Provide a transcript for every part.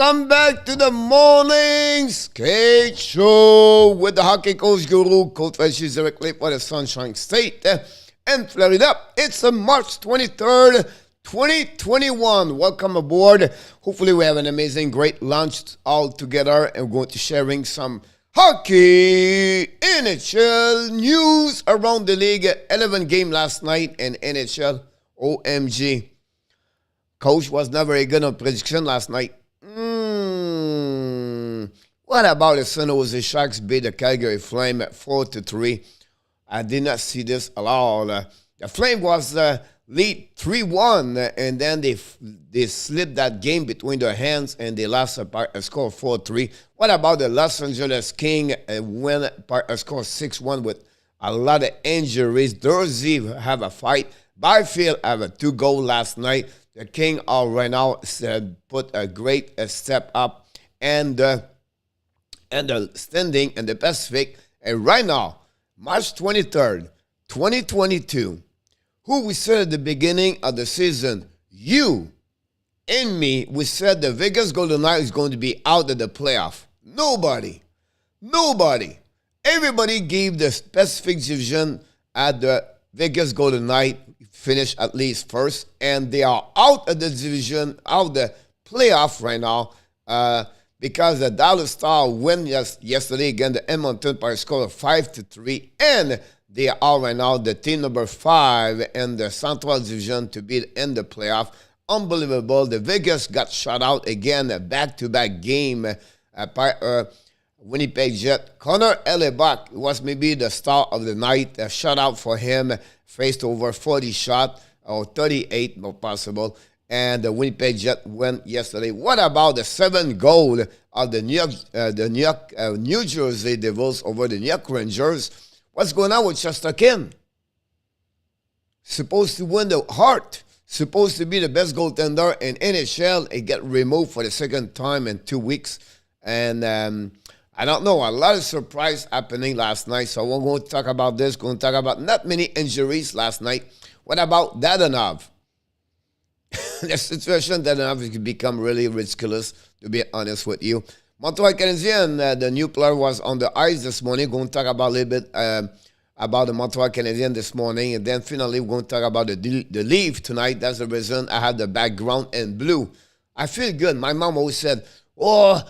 Welcome back to the morning skate show with the hockey coach guru, Coach Reggie, directly for the Sunshine State and Florida. It's March 23rd, 2021. Welcome aboard. Hopefully we have an amazing, great lunch all together, and we're going to sharing some hockey NHL news around the league. 11 game last night in NHL. OMG. Coach was not very good on prediction last night. What about the San Jose Sharks beat the Calgary Flame at 4-3? I did not see this at all. The Flame was lead 3-1, and then they slipped that game between their hands, and they lost a score 4-3. What about the Los Angeles Kings win a score 6-1 with a lot of injuries? Dorsey have a fight. Byfield have a 2-goal last night. The King right now put a great step up and the standing in the Pacific. And right now, March 23rd, 2022, who we said at the beginning of the season, you and me, we said the Vegas Golden Knights is going to be out of the playoff. Nobody. Everybody gave the Pacific Division at the Vegas Golden Knights finish at least first, and they are out of the division, out of the playoff right now, because the Dallas Stars win yesterday against the Edmonton by a score of 5-3, and they are right now the team number 5 in the Central Division to be in the playoff. Unbelievable. The Vegas got shut out again, a back-to-back game by Winnipeg Jet. Connor Hellebuck was maybe the star of the night. A shutout for him, faced over 40 shots, or 38, not possible. And the Winnipeg Jet won yesterday. What about the 7th goal of the New Jersey Devils over the New York Rangers? What's going on with Shesterkin? Supposed to win the Hart. Supposed to be the best goaltender in NHL. It got removed for the second time in 2 weeks. And I don't know, a lot of surprise happening last night. So we're going to talk about this. Going to talk about not many injuries last night. What about Dadonov? The situation Dadonov has become really ridiculous, to be honest with you. Montreal Canadiens, the new player was on the ice this morning. Going to talk about a little bit about the Montreal Canadiens this morning. And then finally, we're going to talk about the Leaf tonight. That's the reason I have the background in blue. I feel good. My mom always said, my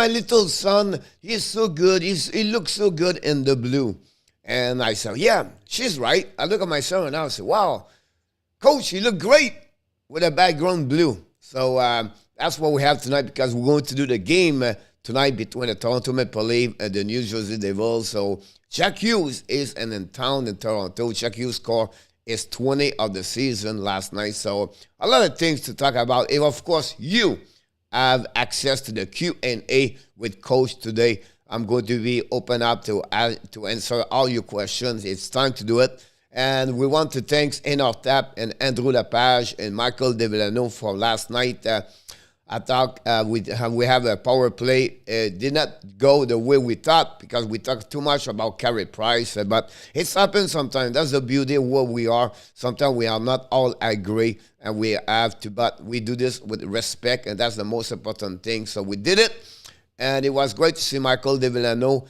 little son, he's so good. He looks so good in the blue. And I said, yeah, she's right. I look at my son and I say, wow, Coach, you look great with a background blue. So that's what we have tonight, because we're going to do the game tonight between the Toronto Maple Leafs and the New Jersey Devils. So Jack Hughes is in town in Toronto. Jack Hughes scored his 20 of the season last night. So a lot of things to talk about. And of course, you have access to the Q&A with Coach today. I'm going to be open up to answer all your questions. It's time to do it. And we want to thank Énor Tap and Andrew Lepage and Michael Devillano for last night. I thought we have a power play. It did not go the way we thought, because we talked too much about Carey Price. But it's happened sometimes. That's the beauty of what we are. Sometimes we are not all agree, and we have to, but we do this with respect, and that's the most important thing. So we did it, and it was great to see Michael Devillano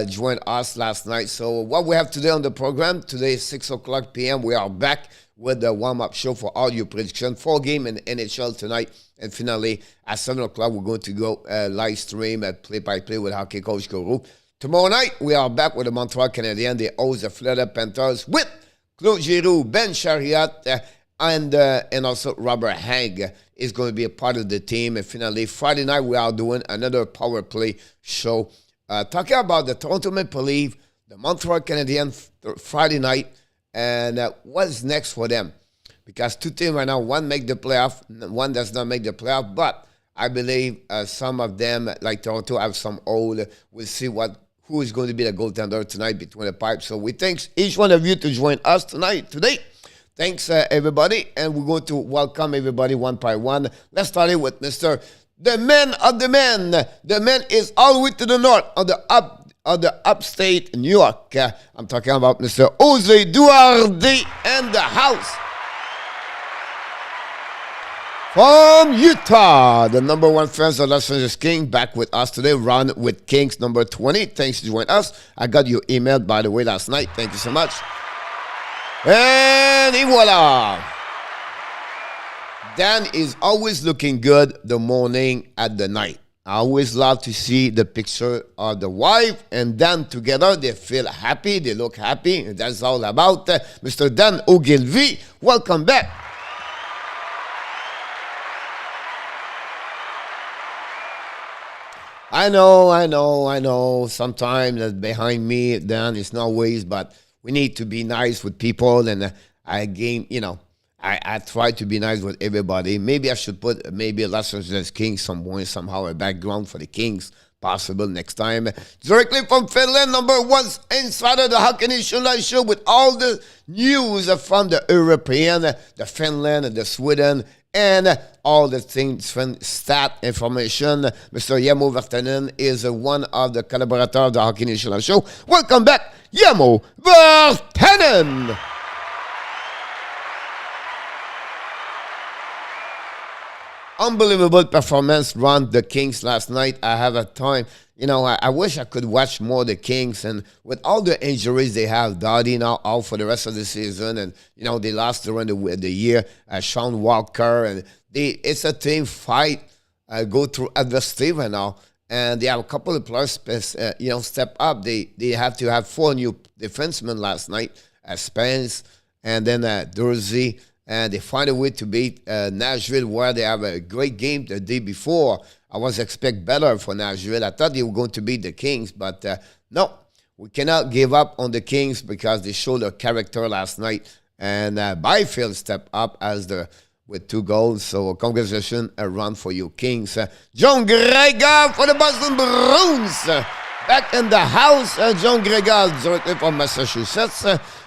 join us last night. So what we have today on the program, today is 6 o'clock p.m. We are back with the warm-up show for all your predictions. 4 games in NHL tonight. And finally, at 7 o'clock, we're going to go live stream at play-by-play with Hockey Coach Guru. Tomorrow night, we are back with the Montreal Canadiens. They host the Florida Panthers with Claude Giroux, Ben Chariot, and also Robert Hagg is going to be a part of the team. And finally, Friday night, we are doing another power play show. Talking about the Toronto Maple Leafs, the Montreal Canadiens Friday night, and what's next for them. Because 2 teams right now, one make the playoff, one does not make the playoff. But I believe some of them, like Toronto, have some old. We'll see who is going to be the goaltender tonight between the pipes. So we thank each one of you to join us today. Thanks, everybody. And we're going to welcome everybody one by one. Let's start it with Mr. The man of the man. The man is all the way to the north on the upstate New York. I'm talking about Mr. Jose Duarte and the house. From Utah, the number one fans of Los Angeles King back with us today. Run with Kings number 20. Thanks for joining us. I got your email, by the way, last night. Thank you so much. And voila. Dan is always looking good the morning at the night. I always love to see the picture of the wife and Dan together. They feel happy. They look happy. And that's all about Mr. Dan Ogilvy. Welcome back. I know. Sometimes behind me, Dan, it's not ways, but we need to be nice with people. And I try to be nice with everybody. Maybe I should put maybe a Los Angeles Kings somehow a background for the Kings, possible next time. Directly from Finland, number one insider, the Hockey Nation Live Show with all the news from the European, the Finland, the Sweden, and all the things, stat information. Mr. Yemo Vartanen is one of the collaborators of the Hockey Nation Live Show. Welcome back, Yemo Vartanen. Unbelievable performance run the Kings last night. I have a time. I wish I could watch more the Kings. And with all the injuries they have, Dottie now out for the rest of the season. And, they lost during the year. Sean Walker. And it's a team fight. Go through adversity right now. And they have a couple of players, step up. They have to have 4 new defensemen last night. Spence and then Dorsey. And they find a way to beat Nashville, where they have a great game the day before. I was expect better for Nashville. I thought they were going to beat the Kings, but no. We cannot give up on the Kings because they showed their character last night. And Byfield stepped up with 2 goals. So congratulations, a run for you Kings. John Gregor for the Boston Bruins. Back in the house, John Gregor, directly from Massachusetts.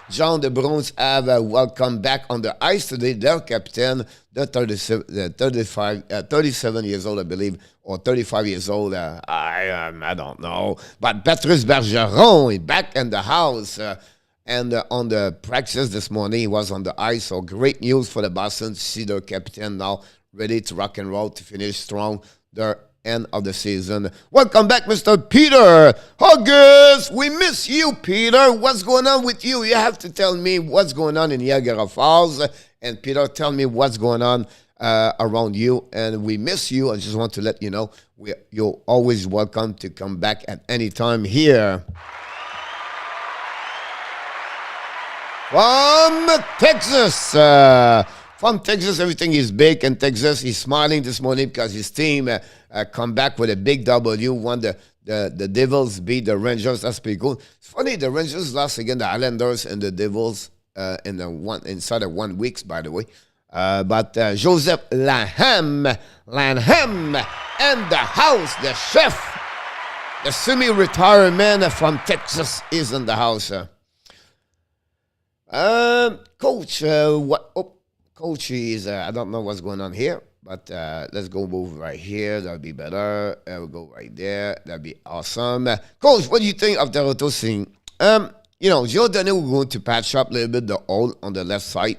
John, the Bruins have welcome back on the ice today. Their captain, the 37 years old, I believe, or 35 years old. I don't know. But Patrice Bergeron is back in the house. And on the practice this morning, he was on the ice. So great news for the Boston to see their captain now ready to rock and roll to finish strong their end of the season. Welcome back, Mr. Peter August. We miss you, Peter. What's going on with you? You have to tell me what's going on in Niagara Falls. And Peter, tell me what's going on around you. And we miss you. I just want to let you know you're always welcome to come back at any time here. From Texas. From Texas, everything is big in Texas. He's smiling this morning because his team come back with a big W. Won the Devils beat the Rangers. That's pretty cool. It's funny, the Rangers lost again the Islanders and the Devils inside of 1 week, by the way. But Joseph Lanham and the house, the chef, the semi-retired man from Texas is in the house. Coach, Coach is, I don't know what's going on here, but let's go move right here. That'll be better. We'll go right there. That'll be awesome. Coach, what do you think of the Toronto scene? Jordan, we're going to patch up a little bit the hole on the left side,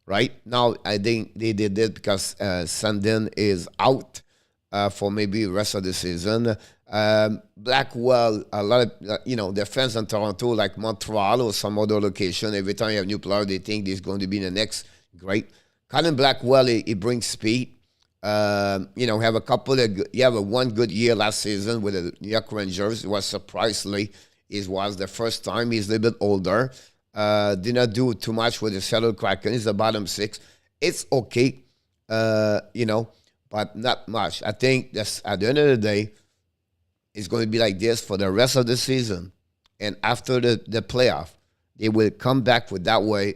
right? Now, I think they did it because Sandin is out for maybe the rest of the season. Blackwell, a lot of, their fans in Toronto, like Montreal or some other location, every time you have a new player, they think he's going to be the next great. Colin Blackwell, he brings speed. Have a couple of one good year last season with the New York Rangers. It was surprisingly, it was the first time. He's a little bit older. Did not do too much with the Seattle Kraken. He's the bottom 6. It's okay, but not much. I think that's at the end of the day, it's going to be like this for the rest of the season. And after the playoff, they will come back with that way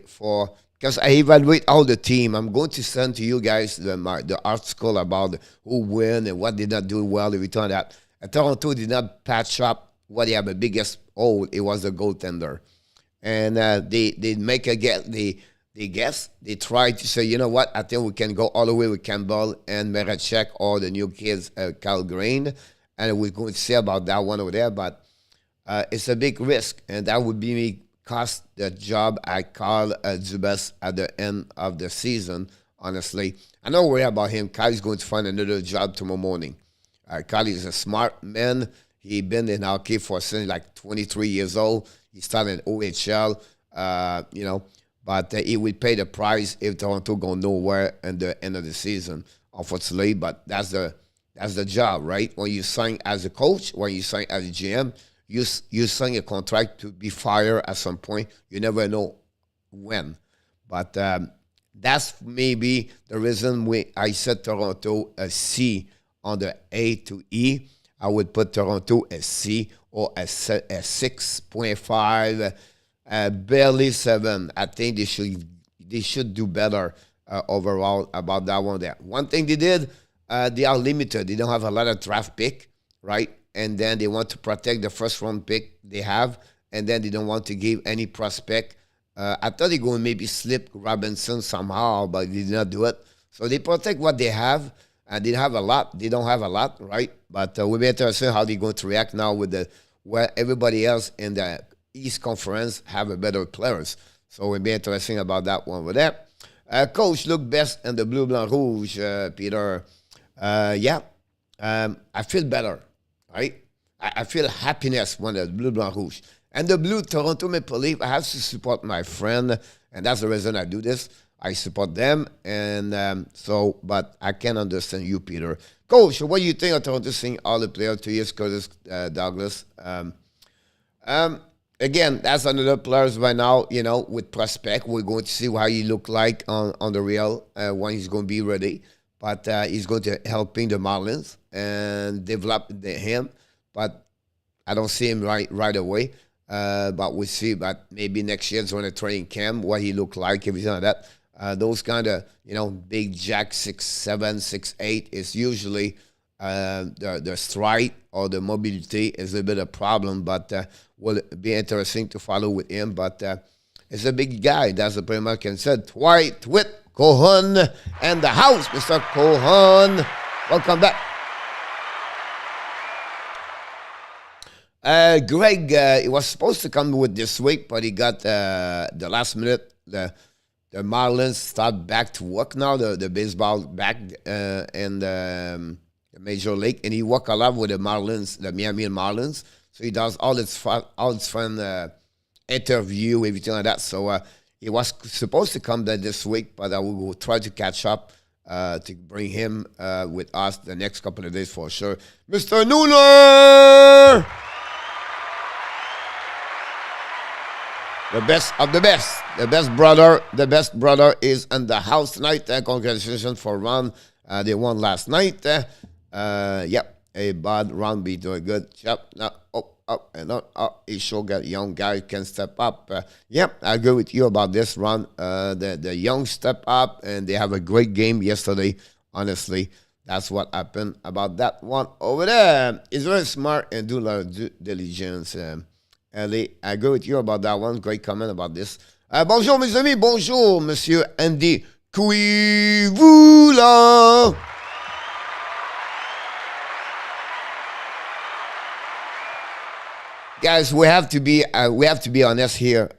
because I evaluate all the team. I'm going to send to you guys the article about who win and what did not do well. Every time that Toronto did not patch up what they have the biggest hole. It was the goaltender, and they make a guess. They guess. They try to say, you know what? I think we can go all the way with Campbell and Merachek or the new kids, Kyle Green, and we're going to say about that one over there. But it's a big risk, and that would be me. Cost the job at Carl Dubas at the end of the season honestly. I don't worry about him. Kylie's going to find another job tomorrow morning. Kyle is a smart man. He been in hockey for since like 23 years old. He started in OHL, but he will pay the price if Toronto go nowhere in the end of the season, unfortunately. But that's the job, right? When you sign as a coach, when you sign as a GM, you sign a contract to be fired at some point. You never know when. But that's maybe the reason I said Toronto a C on the A to E. I would put Toronto a C or a 6.5, barely 7. I think they should do better overall about that one there. One thing they did, they are limited. They don't have a lot of draft pick, right? And then they want to protect the first round pick they have, and then they don't want to give any prospect. I thought they're going to maybe slip Robinson somehow, but they did not do it. So they protect what they have. And they have a lot. They don't have a lot, right? But we'll be interested how they're going to react now with where everybody else in the East Conference have a better players. So we'll be interesting about that one with that. Coach look best in the blue, blanc, rouge, Peter. I feel better, right? I feel happiness when the blue, blanc, rouge. And the blue Toronto Maple Leaf, I have to support my friend, and that's the reason I do this. I support them, and but I can understand you, Peter. Coach, what do you think of Toronto seeing all the players 2 years, Curtis Douglas? Again, that's another players right now, with prospect. We're going to see how he look like on the real when he's going to be ready. But he's going to helping the Marlins and develop him. But I don't see him right away. But we'll see. But maybe next year during the training camp, what he look like, everything like that. Those kind of, big jack 6'7", 6'8" is usually the stride or the mobility is a bit of a problem, but will be interesting to follow with him. But it's a big guy. That's the pretty much can say. Dwight with Cohen and the house, Mr. Cohen. Welcome back. Greg, he was supposed to come with this week, but he got the last minute. The Marlins start back to work now, the baseball back in the Major League, and he work a lot with the Marlins, the Miami Marlins. So he does all his fun interview, everything like that. So he was supposed to come there this week, but I will try to catch up to bring him with us the next couple of days for sure. Mr. Nooner! The best of the best. The best brother is in the house tonight. Congratulations for Ron. They won last night. A bad Ron be doing good. Yep. Now up and up. He sure got young guy can step up. I agree with you about this, Ron. The young step up and they have a great game yesterday. Honestly, that's what happened about that one over there. He's very smart and do a lot of due diligence. Ellie, I agree with you about that one. Great comment about this. Bonjour, mes amis. Bonjour, Monsieur Andy Kuivula. Guys, we have to be honest here.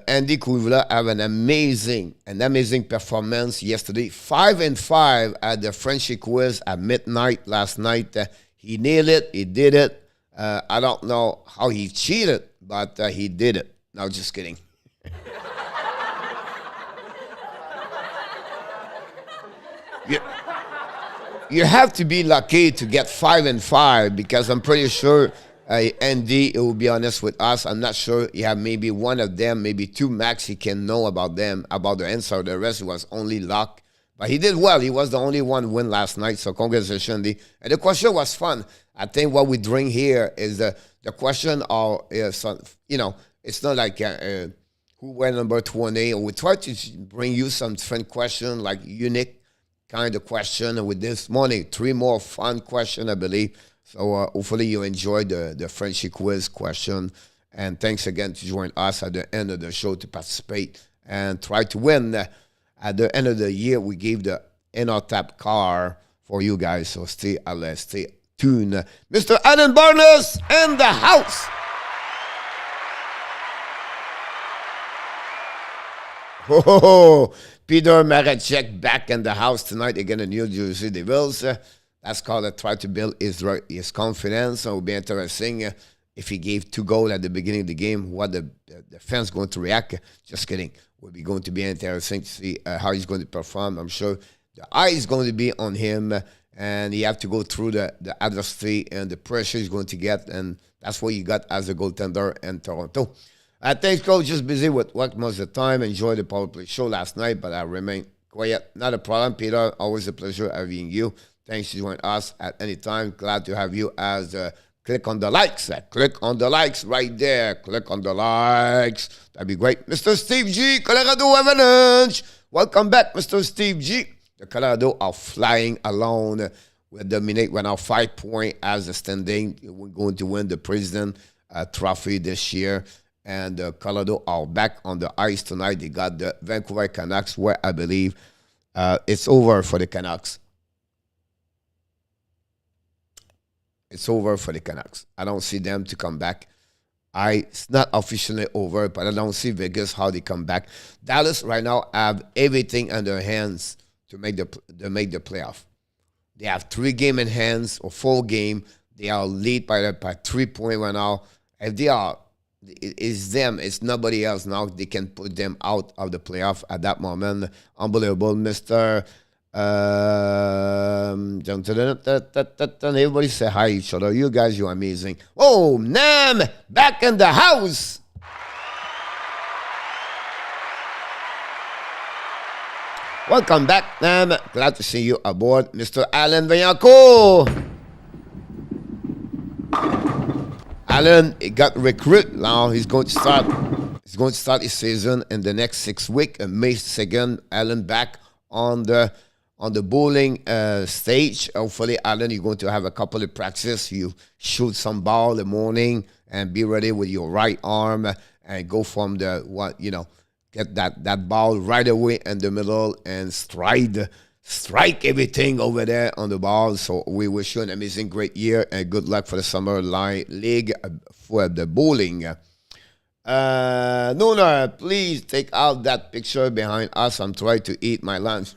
Andy Kuivula have an amazing performance yesterday. 5-5 at the Frenchie quiz at midnight last night. He nailed it. He did it. I don't know how he cheated, but he did it. No, just kidding. You have to be lucky to get 5-5 because I'm pretty sure Andy will be honest with us. I'm not sure. You have maybe one of them, maybe two max he can know about them, about the answer. The rest was only luck. But he did well. He was the only one win last night. So congratulations, Andy. And the question was fun. I think what we bring here is the question of, it's not like who went number 20. We try to bring you some different question, like unique kind of question. And with this morning, 3 more fun questions, I believe. So hopefully you enjoyed the Frenchie quiz question. And thanks again to join us at the end of the show to participate and try to win. At the end of the year, we gave the InnoTap car for you guys. So stay tuned. Mr. Adam Barnes in the house. Oh, Peter Marachek back in the house tonight again in New Jersey Devils. That's called try to build his confidence. So it will be interesting if he gave 2 goals at the beginning of the game, what the fans going to react. Just kidding. Will be going to be interesting to see how he's going to perform. I'm sure the eye is going to be on him, and you have to go through the adversity and the pressure he's going to get, and that's what you got as a goaltender in Toronto. Thanks, Coach. Just busy with work most of the time. Enjoyed the power play show last night, but I remain quiet. Not a problem, Peter. Always a pleasure having you. Thanks for joining us at any time. Glad to have you as click on the likes. Click on the likes right there. Click on the likes. That'd be great. Mr. Steve G, Colorado Avalanche. Welcome back, Mr. Steve G. The Colorado are flying along. We dominate right now 5 points as a standing. We're going to win the President Trophy this year. And Colorado are back on the ice tonight. They got the Vancouver Canucks, where I believe it's over for the Canucks. It's over for the Canucks. I don't see them to come back. It's not officially over, but I don't see Vegas how they come back. Dallas right now have everything in their hands to make the playoff. They have 3 games in hands or 4 games. They are lead by 3 points right now. If they are, it's them. It's nobody else now. They can put them out of the playoff at that moment. Unbelievable, Mr. Everybody say hi to each other. You guys, you're amazing. Oh, Nam, back in the house. Welcome back, Nam. Glad to see you aboard, Mr. Alan Vaillancourt. Alan got recruited now. He's going to start his season in the next 6 weeks. May 2nd, Alan back on the bowling stage. Hopefully, Alan, you're going to have a couple of practice. You shoot some ball in the morning and be ready with your right arm and go from get that ball right away in the middle and strike everything over there on the ball. So we wish you an amazing, great year and good luck for the Summer League for the bowling. Nona, please take out that picture behind us. I'm trying to eat my lunch.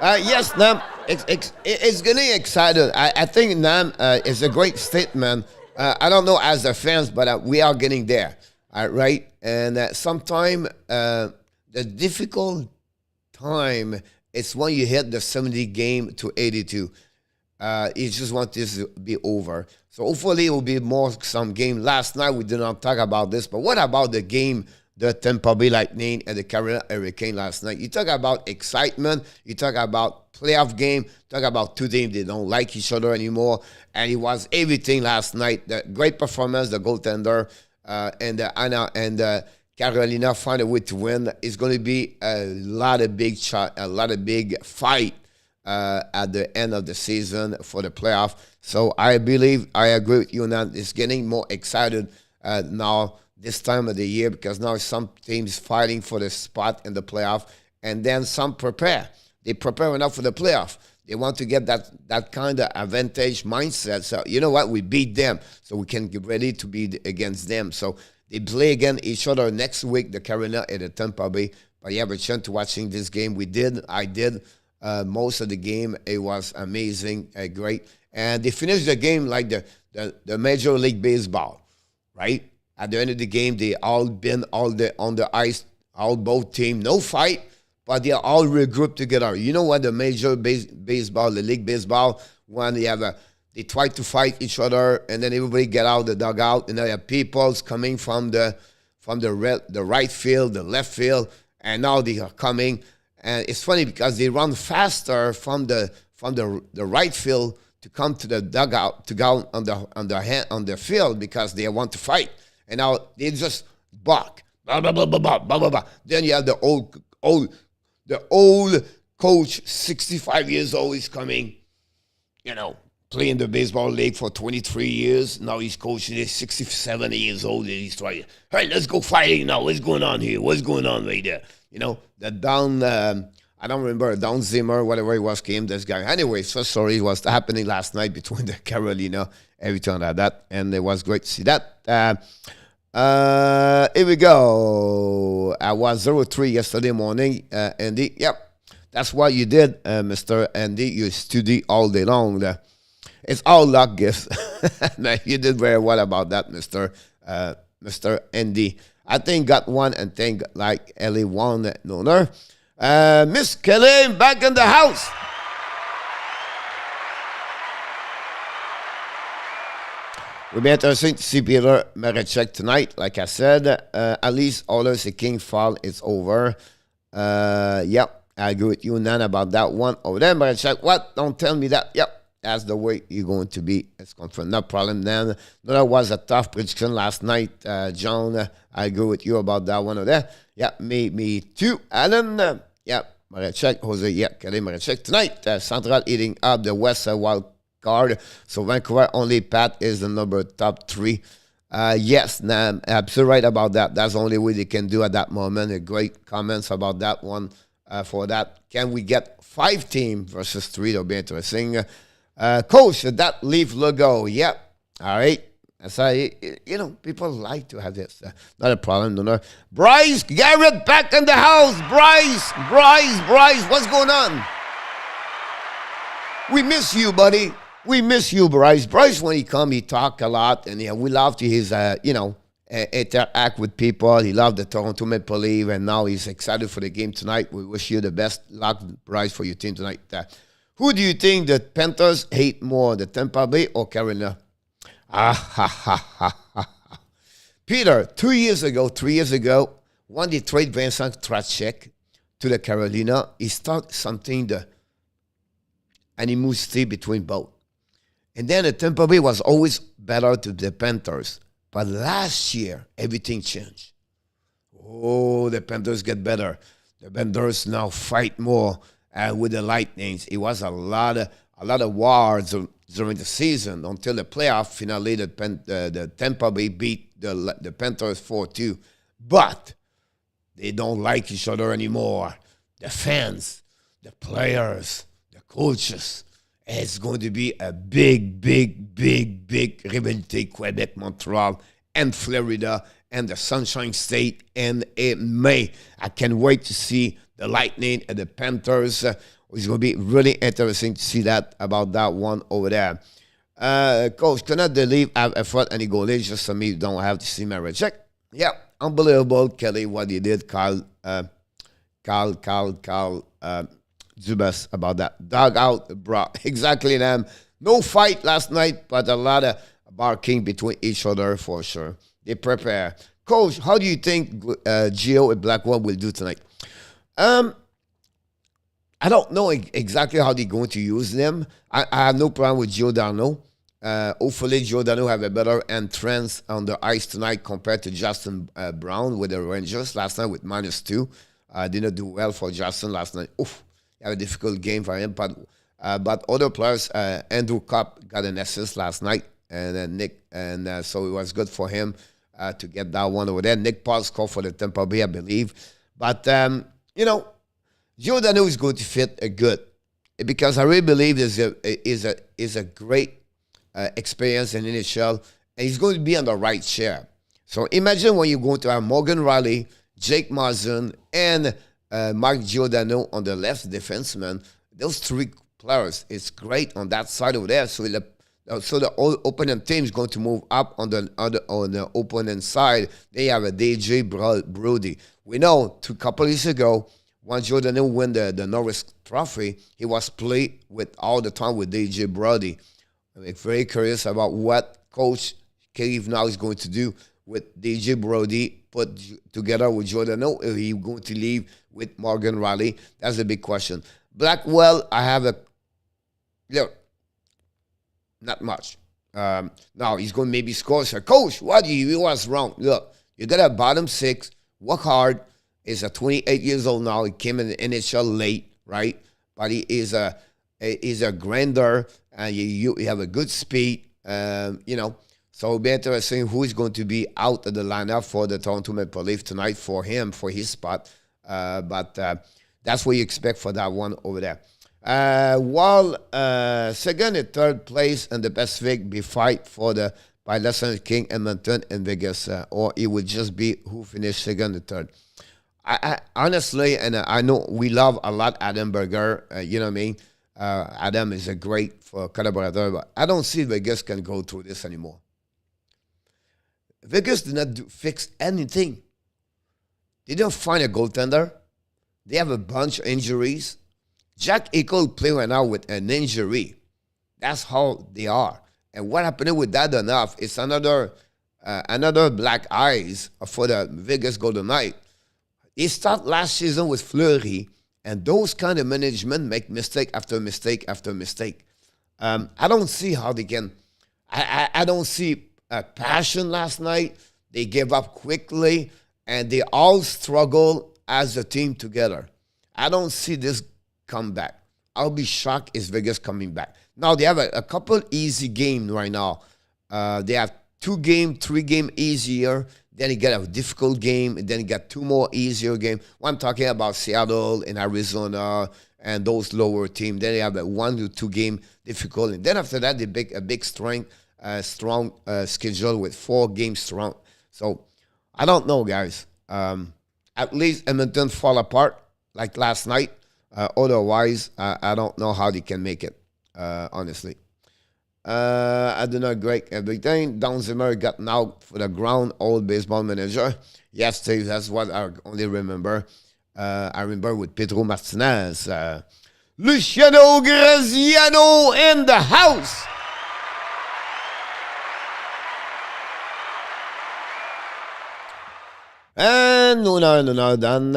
Yes, Nam, it's getting excited. I think Nam is a great statement. I don't know as the fans, but we are getting there, right? And sometimes the difficult time is when you hit the 70 game to 82. You just want this to be over. So hopefully it will be some game. Last night we did not talk about this, but what about the game, the Tampa Bay Lightning and the Carolina Hurricane last night? You talk about excitement. You talk about playoff game. Talk about 2 teams they don't like each other anymore. And it was everything last night. The great performance, the goaltender, and Anna and Carolina find a way to win. It's going to be a lot of big fight at the end of the season for the playoff. So I believe I agree with you, Nan. It's getting more excited now this time of the year because now some teams fighting for the spot in the playoff, and then some prepare. They prepare enough for the playoff. They want to get that kind of advantage mindset. So you know what? We beat them, so we can get ready to be against them. So they play against each other next week, the Carolina and the Tampa Bay. But you have a chance to watching this game. I did. Most of the game, it was amazing, great. And they finished the game like the Major League Baseball, right? At the end of the game, they all been on the ice, both team, no fight, but they are all regrouped together. You know what the Major Baseball, the League Baseball, when they try to fight each other, and then everybody get out the dugout, and there are people coming from the right field, the left field, and now they are coming. And it's funny because they run faster from the right field to come to the dugout to go on the field because they want to fight. And now they just bark, blah blah blah blah blah blah blah blah. Then you have the old coach, 65 years old, is coming, playing the baseball league for 23 years. Now he's coaching. He's 67 years old, and he's trying. Hey, let's go fighting now. What's going on here? What's going on right there? The down, I don't remember, Down Zimmer, whatever it was, came, this guy. Anyway, so sorry, it was happening last night between the Carolina, everything like that, and it was great to see that. Here we go. I was 0-3 yesterday morning, Andy. Yep, that's what you did, Mr. Andy. You study all day long. It's all luck, guess. You did very well about that, Mr. Andy. I think got one and think like Ellie won. No. Miss Kelly back in the house. We'll be interesting to see Peter Marechek tonight. Like I said, at least Oilers the King fall is over. Yep, I agree with you, Nan, about that one. Oh, then Marechek, what? Don't tell me that. Yep, that's the way you're going to be. It's confirmed. No problem, Nan. No, that was a tough prediction last night, John. I agree with you about that one over there. Yep, me too, Alan. Yep, Marechek, Jose. Yep, Kelly Marechek tonight. Central eating up the West Wild card. So Vancouver only Pat is the number top 3. Yes, Nam, absolutely right about that. That's the only way they can do at that moment. A great comments about that one for that. Can we get 5 teams versus 3? That'll be interesting. Coach, that Leaf logo. Yep. All right. That's how, people like to have this. Not a problem. No. Bryce Garrett back in the house. Bryce. What's going on? We miss you, buddy. We miss you, Bryce. Bryce, when he come, he talk a lot, and we love to his, interact with people. He loved the Toronto Maple Leafs, and now he's excited for the game tonight. We wish you the best luck, Bryce, for your team tonight. Who do you think the Panthers hate more, the Tampa Bay or Carolina? Peter, 3 years ago, when they trade Vincent Tracek to the Carolina, he started something, animosity between both. And then the Tampa Bay was always better to the Panthers. But last year, everything changed. Oh, the Panthers get better. The Panthers now fight more with the Lightnings. It was a lot of wars during the season until the playoff finale. The Tampa Bay beat the Panthers 4-2. But they don't like each other anymore. The fans, the players, the coaches. It's going to be a big rivalry, Quebec, Montreal, and Florida, and the Sunshine State in May. I can't wait to see the Lightning and the Panthers. It's going to be really interesting to see that about that one over there. Coach, cannot the Leafs have effort any goalies just so me don't have to see my reject? Yeah, unbelievable, Kelly, what he did, Carl Zubas about that. Dug out, bro. Exactly, them. No fight last night, but a lot of barking between each other for sure. They prepare. Coach, how do you think Gio and Blackwell will do tonight? I don't know exactly how they're going to use them. I have no problem with Giordano. Hopefully, Giordano have a better entrance on the ice tonight compared to Justin Brown with the Rangers last night with -2. Didn't do well for Justin last night. Oof. Have a difficult game for him, but other players, Andrew Copp got an assist last night, and Nick, and so it was good for him to get that one over there. Nick Paul scored for the Tampa Bay, I believe, but Giordano is going to fit good because I really believe is a great experience in NHL, and he's going to be on the right chair. So imagine when you're going to have Morgan Riley, Jake Mazen, and Mark Giordano on the left defenseman. Those 3 players, it's great on that side over there. So the opponent team is going to move up on the opponent side. They have a DJ Brody. We know a couple of years ago, when Giordano won the Norris Trophy, he was played with all the time with DJ Brody. I'm very curious about what Coach KEEFE now is going to do with DJ Brody put together with Giordano. Is he going to leave with Morgan Riley? That's a big question. Blackwell, I have not much. Now he's going to maybe score. So, Coach, what you was wrong? Look, you got a bottom 6, work hard. He's 28 years old now. He came in the NHL late, right? But he is a grinder, and you have a good speed, So it'll be interesting who is going to be out of the lineup for the Toronto Maple Leafs tonight for him, for his spot. But that's what you expect for that one over there. While second and third place in the Pacific be fight for the by Lesson King, Edmonton, and Vegas, or it would just be who finished second or third. I honestly, and I know we love a lot Adam Berger, you know what I mean? Adam is a great for collaborator, but I don't see Vegas can go through this anymore. Vegas did not fix anything. They don't find a goaltender. They have a bunch of injuries. Jack Eichel play right now with an injury. That's how they are. And what happened with that enough? It's another black eyes for the Vegas Golden Knights. He started last season with Fleury, and those kind of management make mistake after mistake after mistake. I don't see how they can. I don't see passion last night. They gave up quickly, and they all struggle as a team together. I don't see this come back. I'll be shocked if Vegas coming back. Now, they have a couple easy games right now. They have 2 game, 3 game easier. Then you get a difficult game, and then you got 2 more easier games. I'm talking about Seattle and Arizona and those lower teams. Then they have a 1 to 2 game difficult. And then after that, they make a big strong schedule with 4 games strong. So, I don't know, guys. At least Edmonton fall apart like last night. Otherwise, I don't know how they can make it, honestly. I do not break everything. Don Zimmer got out for the ground, old baseball manager. Yes, Steve, that's what I only remember. I remember with Pedro Martinez. Luciano Graziano in the house. And no, done.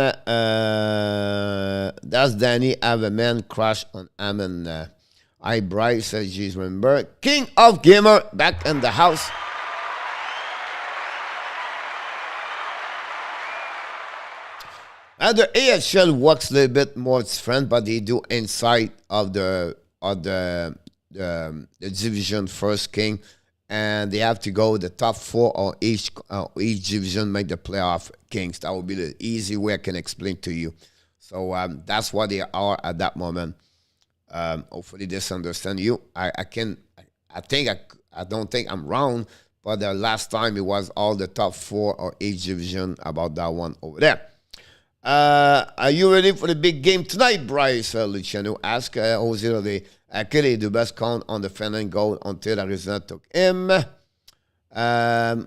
That's Danny have a man crush on Ammon. I Bryce says she's remember. King of Gamer back in the house. And the AHL works a little bit more different, but they do inside of the division first king, and they have to go the top 4 or each division make the playoff kings. That will be the easy way I can explain to you. So that's what they are at that moment. Hopefully this understand you. I don't think I'm wrong, but the last time it was all the top 4 or each division about that one over there. Are you ready for the big game tonight, Bryce? Luciano asked Jose Kelly the best count on the final goal until Arizona took him. But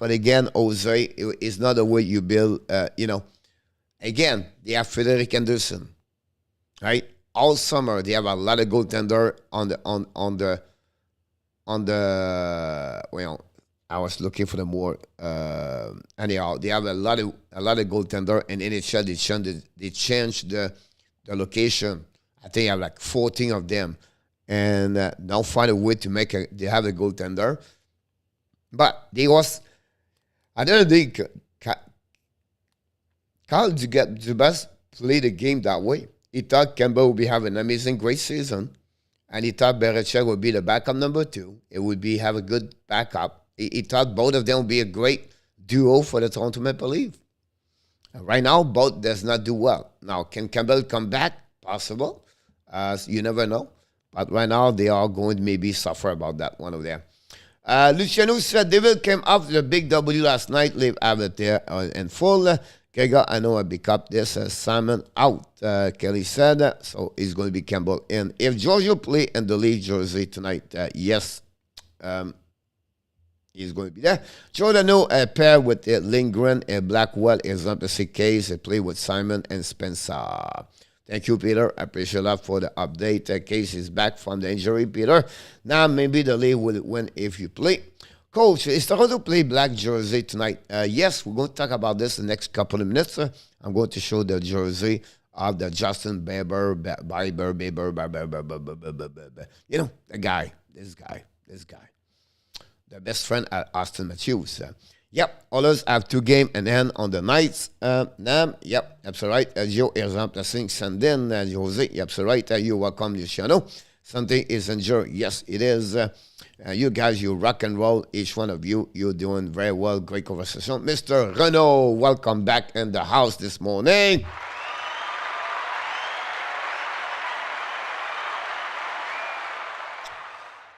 again, Jose, it's not the way you build, Again, they have Frederick Anderson. Right, all summer they have a lot of goaltender on the. Well, I was looking for the more. Anyhow, they have a lot of goaltender, and NHL they changed the location. I think they have like 14 of them, and now find a way to make they have a goaltender. But they was I don't think Carl Dubas played the game that way. He thought Kemba would be having an amazing, great season. And he thought Berechek would be the backup number 2. It would be have a good backup. He thought both of them would be a great duo for the Toronto Maple Leafs. Right now, both does not do well. Now, can Campbell come back? Possible. You never know. But right now, they are going to maybe suffer about that one over there. Luciano said, Devil came after the big W last night. Leave Abbott there in full. Kega, I know I pick up this. Simon out, Kelly said. So he's going to be Campbell in. If Giorgio play in the league jersey tonight, yes, he's going to be there. Giordano pair with Lindgren and Blackwell is not the same case. They play with Simon and Spencer. Thank you, Peter. I appreciate that for the update. Case is back from the injury, Peter. Now maybe the league will win if you play. Coach, is Toronto play black jersey tonight? Yes, we're going to talk about this in the next couple of minutes. I'm going to show the jersey of the Justin Bieber. You know, this guy. The best friend at Austin Matthews. Yep, others have 2 games and then on the nights. Yep, that's all right. Joe, exemple, Sandin, Jose, yep, that's all right. You're welcome, Luciano. Something is injured. Yes, it is. You guys, you rock and roll, each one of you. You're doing very well. Great conversation. Mr. Renault, welcome back in the house this morning.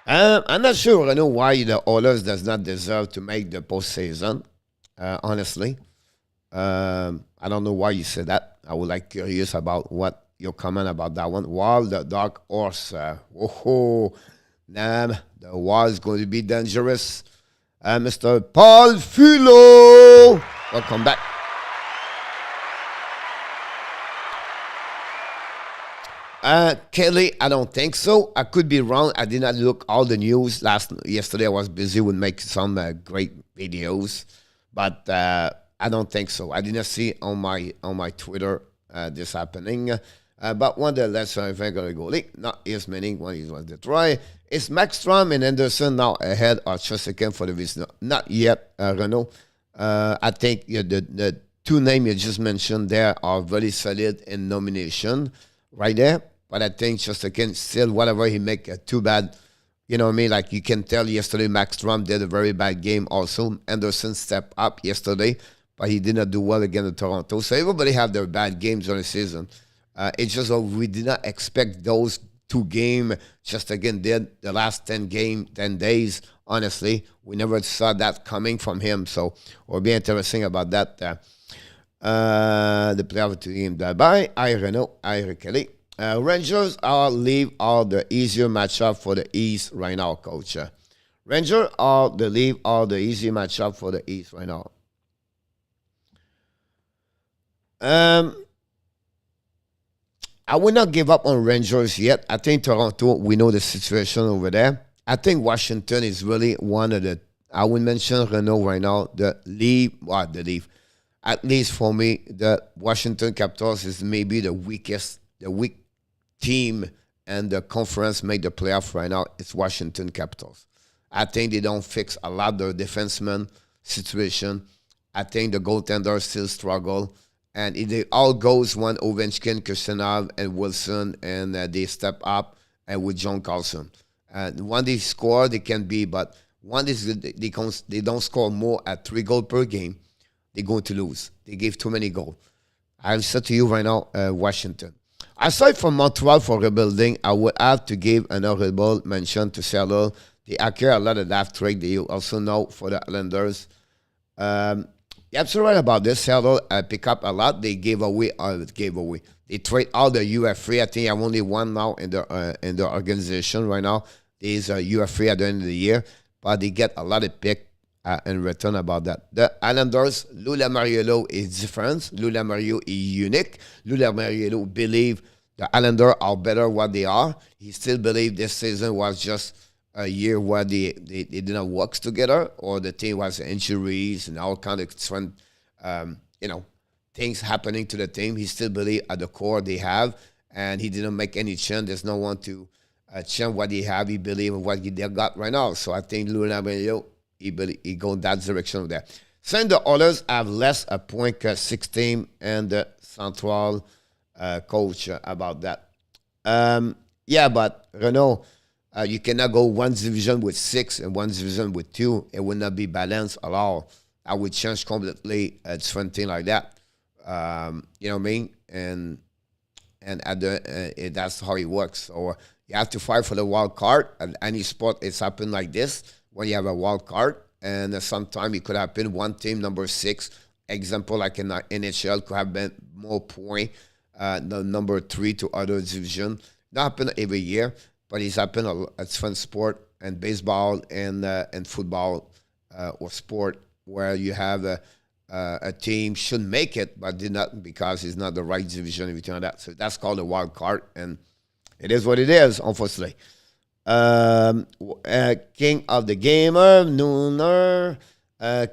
I'm not sure. I know why the Oilers does not deserve to make the postseason. Honestly, I don't know why you said that. I would like curious about what your comment about that one. While the dark horse, nah, the war is going to be dangerous. Mr. Paul Philo, welcome back. Kelly, I don't think so. I could be wrong. I did not look all the news yesterday. I was busy with making some great videos, but I don't think so. I did not see on my Twitter this happening. But one of the less regular goalie, not his meaning when he was the try. Is Maxstrom and Anderson now ahead of Chesterkin for the Vizina? Not yet, Renault. I think the two names you just mentioned there are very solid in nomination right there. But I think Chesterkin still, whatever he make, too bad. You know what I mean? Like you can tell yesterday, Maxstrom did a very bad game also. Anderson stepped up yesterday, but he did not do well against Toronto. So everybody have their bad games on the season. It's just we did not expect those two games. Chesterkin did the last 10 days. Honestly, we never saw that coming from him. So it'll be interesting about that. The playoff team. Bye. I Renault. I Kelly. Rangers leave all the easier matchup for the East right now, coach. Rangers leave all the easy matchup for the East right now. I will not give up on Rangers yet. I think Toronto, we know the situation over there. I think Washington is really one of the, I would mention Renault right now, the leave. At least for me, the Washington Capitals is maybe the weak team, and the conference make the playoff right now. It's Washington Capitals. I think they don't fix a lot of their defenseman situation. I think the goaltenders still struggle. And it all goes when Ovechkin, Kucherov, and Wilson, and they step up, and with John Carlson. When they score, they can be, but when they don't score more at 3 goals per game, they're going to lose. They give too many goals. I'll say to you right now, Washington. Aside from Montreal for rebuilding, I would have to give an honorable mention to Seattle. They acquire a lot of draft trade. They also know for the Islanders. You're absolutely right about this. Seattle pick up a lot. They gave away. They trade all the UF3. I think I have only one now in the organization right now. There's a UF3 at the end of the year, but they get a lot of pick in return about that. The Islanders, Lou Lamoriello is different. Lou Lamoriello is unique. Lou Lamoriello believe the Islanders are better what they are. He still believes this season was just a year where they didn't work together, or the team was injuries and all kind of things happening to the team. He still believes at the core they have, and he didn't make any change. There's no one to change what he have. He believes in what they got right now. So I think Lou Lamoriello, he go in that direction over there. Saying the others have less a point 16 and the Central coach about that. Yeah, but Renault, you cannot go one division with 6 and one division with 2. It will not be balanced at all. I would change completely different thing like that. You know what I mean? And at that's how it works. So you have to fight for the wild card. At any sport, it's happened like this when you have a wild card. And sometimes it could happen one team, number 6. Example, like in the NHL, could have been more point. The number 3 to other division. Not happen every year, but it's happened at fun sport and baseball and football or sport where you have a team should make it, but did not because it's not the right division, everything like that. So that's called a wild card, and it is what it is, unfortunately. King of the Gamer, Nooner,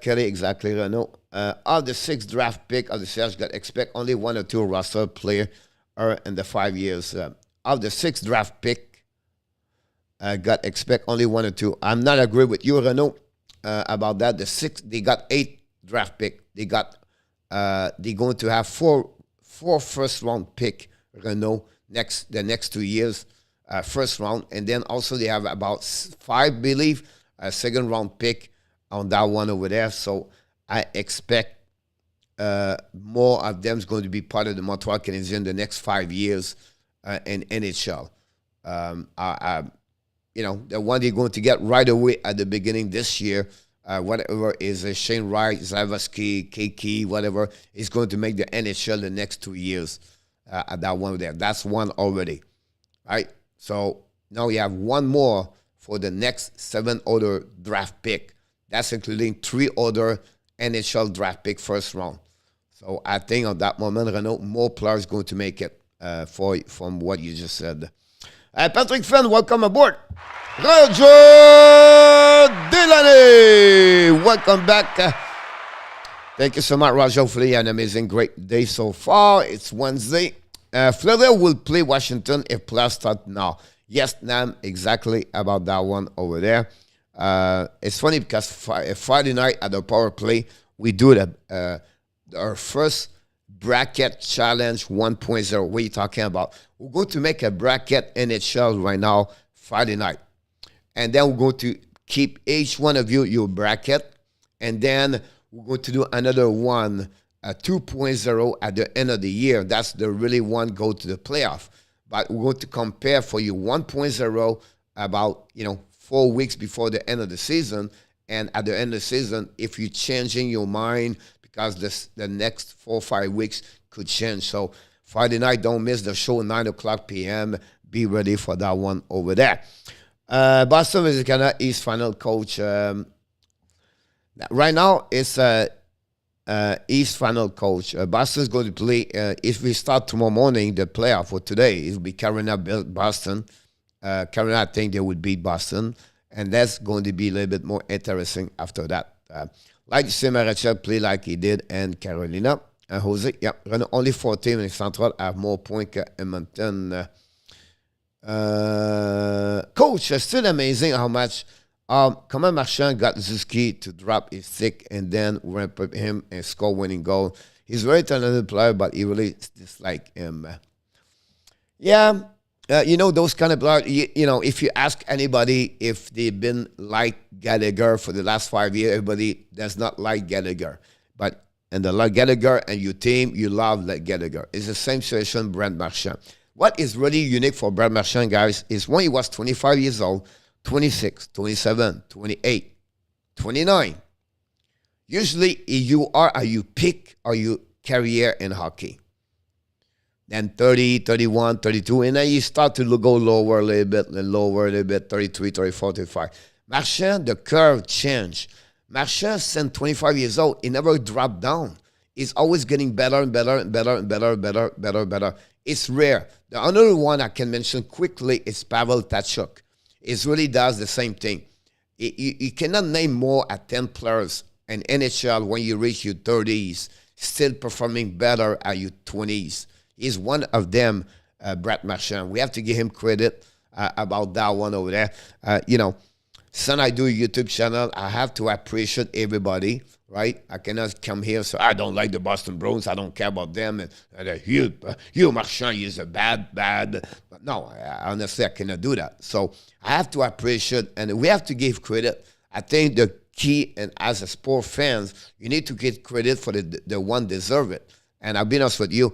Kelly, exactly, Renault. Of the 6th draft pick of the Serge, got expect only 1 or 2 roster player in the 5 years. Of the 6th draft pick, got expect only 1 or 2. I'm not agree with you, Renault, about that. The 6th, they got 8 draft pick. They got they're going to have 4 first round pick, Renault, the next 2 years, first round, and then also they have about 5, believe, a second round pick on that one over there. So I expect more of them is going to be part of the Montreal Canadiens the next 5 years in NHL. the one they're going to get right away at the beginning this year, whatever is Shane Wright, Zavasky, KK, whatever, is going to make the NHL the next 2 years at that one there. That's one already, right? So now you have one more for the next 7 other draft pick. That's including 3 other NHL draft pick first round. So I think at that moment, Renaud, more players going to make it from what you just said. Patrick Fenn, welcome aboard. Roger Delaney, welcome back. Thank you so much, Roger. Hopefully, an amazing, great day so far. It's Wednesday. Florida will play Washington if players start now. Yes, Nam, exactly about that one over there. It's funny because Friday night at the power play, we do our first bracket challenge 1.0. What are you talking about? We're going to make a bracket NHL right now, Friday night. And then we're going to keep each one of you your bracket. And then we're going to do another one, 2.0 at the end of the year. That's the really one go to the playoff. But we're going to compare for you 1.0 about, 4 weeks before the end of the season. And at the end of the season, if you're changing your mind, because the next 4 or 5 weeks could change. So Friday night, don't miss the show, 9 o'clock p.m. Be ready for that one over there. Boston vs. Canada East final coach. Right now, it's East final coach. Boston's going to play, if we start tomorrow morning, the playoff for today, it will be Carolina Boston. Carolina, I think they would beat Boston. And that's going to be a little bit more interesting after that. Like you say, MICHEL play like he did in Carolina. Jose, yeah, only 4 teams in Central have more points than Edmonton. Coach, it's still amazing how much comment Marchand got Zuski to drop his stick and then ramp up him and score winning goal. He's a very talented player, but he really dislike him. Yeah. Those kind of players, if you ask anybody if they've been like Gallagher for the last 5 years, everybody does not like Gallagher. But and the like Gallagher and your team, you love like Gallagher. It's the same situation, Brent Marchand. What is really unique for Brent Marchand, guys, is when he was 25 years old, 26, 27, 28, 29. Usually, you are at your peak or your career in hockey. Then 30, 31, 32, and then you start to go lower a little bit, 33, 34, 35. Marchand, the curve changed. Marchand, since 25 years old, he never dropped down. He's always getting better and better and better and better. It's rare. The other one I can mention quickly is Pavel Tkachuk. It really does the same thing. You cannot name more than 10 players in NHL when you reach your 30s, still performing better at your 20s. He's one of them, Brett Marchand. We have to give him credit about that one over there. Since I do a YouTube channel, I have to appreciate everybody, right? I cannot come here and say, I don't like the Boston Bruins. I don't care about them. And you Marchand, is a bad. But no, honestly, I cannot do that. So I have to appreciate, and we have to give credit. I think the key, and as a sport fans, you need to get credit for the one deserve it. And I'll be honest with you,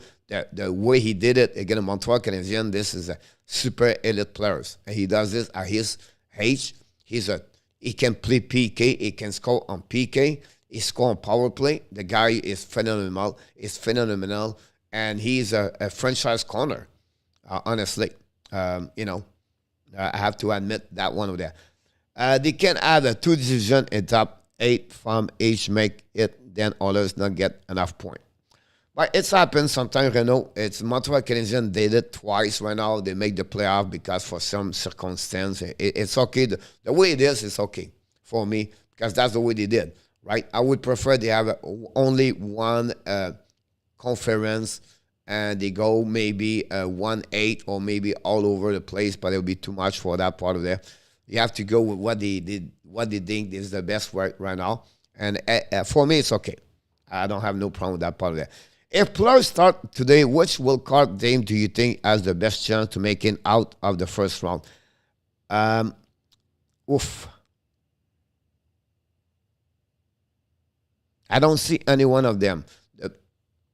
the way he did it against Montreal Canadiens, this is a super elite player. And he does this at his age. He can play PK. He can score on PK. He score on power play. The guy is phenomenal. And he's a franchise corner, honestly. I have to admit that one over there. They can add 2 divisions in top 8 from each make it, then others not get enough points. But it's happened sometimes, Renaud. It's Montreal Canadiens did it twice right now. They make the playoff because for some circumstance, it's okay. The way it is, it's okay for me because that's the way they did, right? I would prefer they have only one conference and they go maybe 1-8 or maybe all over the place, but it would be too much for that part of there. You have to go with what they did, what they think is the best right now. And for me, it's okay. I don't have no problem with that part of there. If players start today, which wild card team do you think has the best chance to make it out of the first round? I don't see any one of them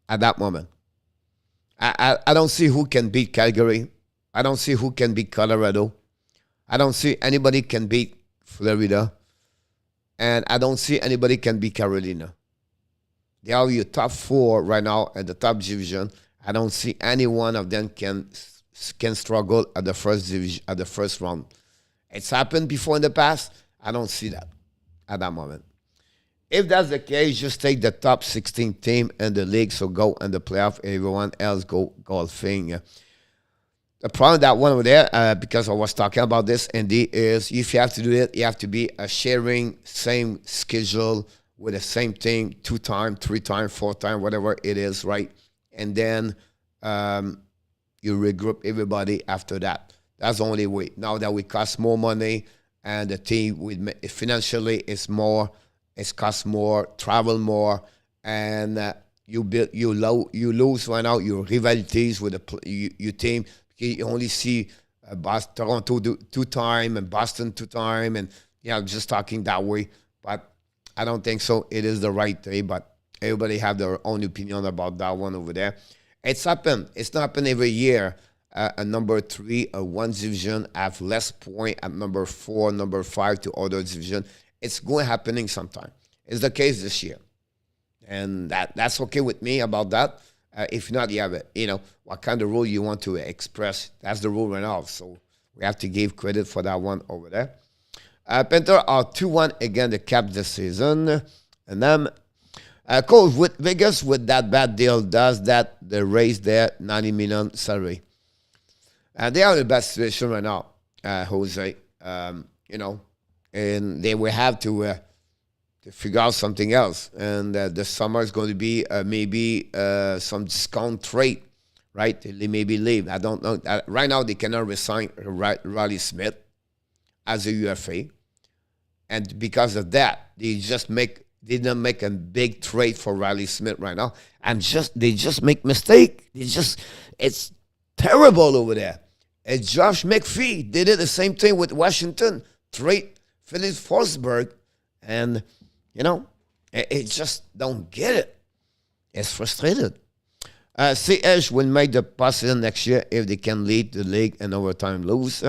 at that moment. I don't see who can beat Calgary. I don't see who can beat Colorado. I don't see anybody can beat Florida. And I don't see anybody can beat Carolina. They are your top 4 right now at the top division. I don't see any one of them can struggle at the first division, at the first round. It's happened before in the past. I don't see that at that moment. If that's the case, just take the top 16 team in the league, so go in the playoff. Everyone else go golfing. The problem with that one over there, because I was talking about this, Andy, is if you have to do it, you have to be sharing same schedule with the same team 2 times, 3 times, 4 times, whatever it is, right? And then you regroup everybody after that. That's the only way. Now that we cost more money and the team with financially is more, it costs more, travel more, and you lose right now your rivalities with your team. You only see Toronto 2 times and Boston 2 times, and just talking that way. But I don't think so. It is the right way, but everybody have their own opinion about that one over there. It's happened. It's not happened every year. A number 3, one division have less point at number 4, number 5 to other division. It's going happening sometime. It's the case this year, and that's okay with me about that. If not, you have it. What kind of rule you want to express. That's the rule right now. So we have to give credit for that one over there. Panther are 2-1 against the Caps this season. And then, Coach, with Vegas, with that bad deal, does that the raise their $90 million salary? They are in the best situation right now, Jose. And they will have to figure out something else. And the summer is going to be maybe some discount rate, right? They maybe leave. I don't know. Right now, they cannot resign Riley Smith as a UFA. And because of that, they didn't make a big trade for Riley Smith right now. And they just make mistake. It's terrible over there. And Josh McPhee did it the same thing with Washington. Trade Philip Forsberg. And, it just don't get it. It's frustrated. CH will make the postseason next year if they can lead the league and overtime lose.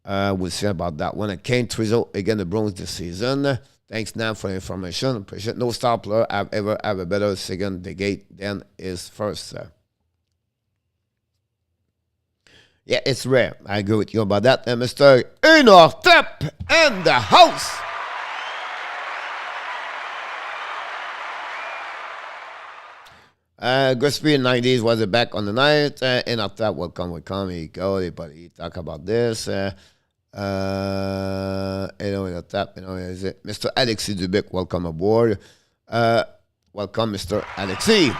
We'll see about that one. And Kane 3-0 against the Bruins this season. Thanks, Nam, for the information. Appreciate it. No star player have ever have a better second decade than his first. Yeah, it's rare. I agree with you about that. And Mr. Enortep in the house. Grisby in 90s was back on the night. Enortep, welcome. Here you go. Everybody talk about this. Mr. Alexis Dubic, welcome aboard. Welcome, Mr. Alexis.